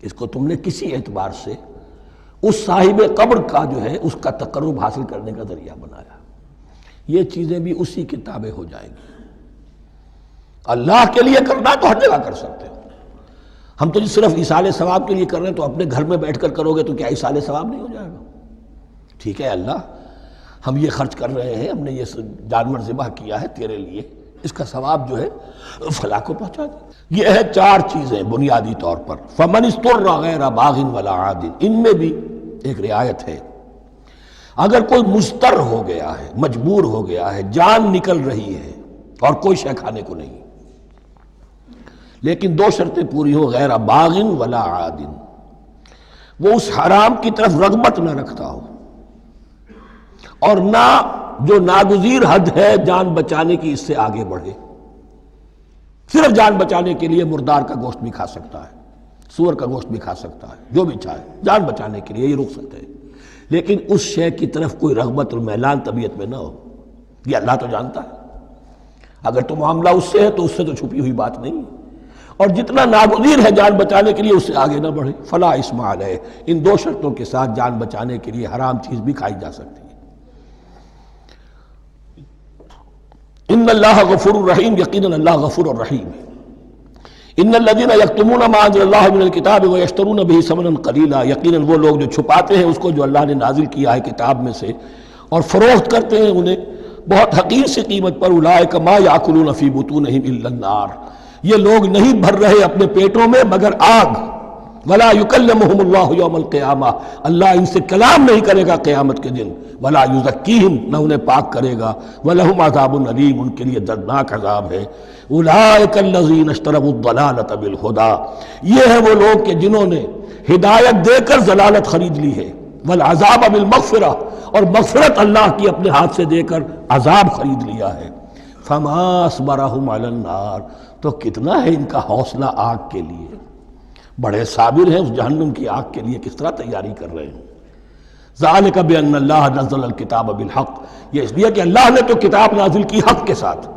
اس کو تم نے کسی اعتبار سے اس صاحب قبر کا جو ہے اس کا تقرب حاصل کرنے کا ذریعہ بنایا۔ یہ چیزیں بھی اسی کی تابع ہو جائیں گی۔ اللہ کے لیے کرنا تو ہر جگہ کر سکتے ہو، ہم تو صرف ایصال ثواب کے لیے کر رہے ہیں، تو اپنے گھر میں بیٹھ کر کرو گے تو کیا ایصال ثواب نہیں ہو جائے گا؟ ٹھیک ہے اللہ، ہم یہ خرچ کر رہے ہیں، ہم نے یہ جانور ذبح کیا ہے تیرے لیے، اس کا ثواب جو ہے فلاں کو پہنچا دے۔ یہ ہے 4 چیزیں بنیادی طور پر۔ فمن اضطر غیر باغ ولا عاد، ان میں بھی ایک رعایت ہے، اگر کوئی مضطر ہو گیا ہے، مجبور ہو گیا ہے، جان نکل رہی ہے اور کوئی شے کھانے کو نہیں، لیکن 2 شرطیں پوری ہو، غیر باغ ولا عاد، وہ اس حرام کی طرف رغبت نہ رکھتا ہو، اور نہ جو ناگزیر حد ہے جان بچانے کی اس سے آگے بڑھے۔ صرف جان بچانے کے لیے مردار کا گوشت بھی کھا سکتا ہے، سور کا گوشت بھی کھا سکتا ہے، جو بھی چاہے، جان بچانے کے لیے یہ رخصت ہے، لیکن اس شے کی طرف کوئی رغبت اور میلان طبیعت میں نہ ہو۔ یہ اللہ تو جانتا ہے، اگر تو معاملہ اس سے ہے تو اس سے تو چھپی ہوئی بات نہیں ہے، اور جتنا ناگزیر ہے جان بچانے کے لیے اس سے آگے نہ بڑھے۔ فلا اثم علیہ، ان 2 شرطوں کے ساتھ جان بچانے کے لیے حرام چیز بھی کھائی جا سکتی ہے۔ ان اللہ غفور الرحیم، یقیناً اللہ غفور الرحیم ہے۔ ان الذین یکتمون ما انزل اللہ من الکتاب ویشترون بہ ثمنا قلیلا، یقیناً وہ لوگ جو چھپاتے ہیں اس کو جو اللہ نے نازل کیا ہے کتاب میں سے اور فروخت کرتے ہیں انہیں بہت حقیر سی قیمت پر، اولئک ما یاکلون فی بطونہم الا النار، یہ لوگ نہیں بھر رہے اپنے پیٹوں میں مگر آگ۔ ولا یکلمہم اللہ یوم القیامہ، اللہ ان سے کلام نہیں کرے گا قیامت کے دن۔ ولا یزکیہم، نہ انہیں پاک کرے گا۔ ولہم عذاب علیم، ان کے لیے دردناک عذاب ہے۔ اولئک الذین اشتروا الضلالۃ بالہدی، یہ ہیں وہ لوگ کہ جنہوں نے ہدایت دے کر ضلالت خرید لی ہے، والعذاب بالمغفرہ، اور مغفرت اللہ کی اپنے ہاتھ سے دے کر عذاب خرید لیا ہے۔ فما اصبرہم علی النار، تو کتنا ہے ان کا حوصلہ آگ کے لیے، بڑے صابر ہیں اس جہنم کی آگ کے لیے، کس طرح تیاری کر رہے ہیں۔ ذالک بان اللہ نزل الکتاب بالحق، یہ اس لیے کہ اللہ نے تو کتاب نازل کی حق کے ساتھ۔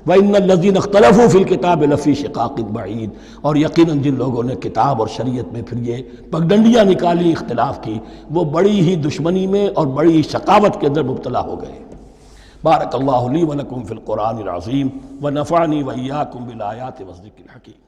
وان الذین اختلفوا فی الکتاب لفی شقاق بعید، اور یقیناً جن لوگوں نے کتاب اور شریعت میں پھر یہ پگڈنڈیاں نکالی، اختلاف کی، وہ بڑی ہی دشمنی میں اور بڑی ہی شقاوت کے اندر مبتلا ہو گئے۔ بارک اللہ لی ولکم فی القرآن العظیم ونفعنی وإیاکم بالآیات والذکر الحکیم۔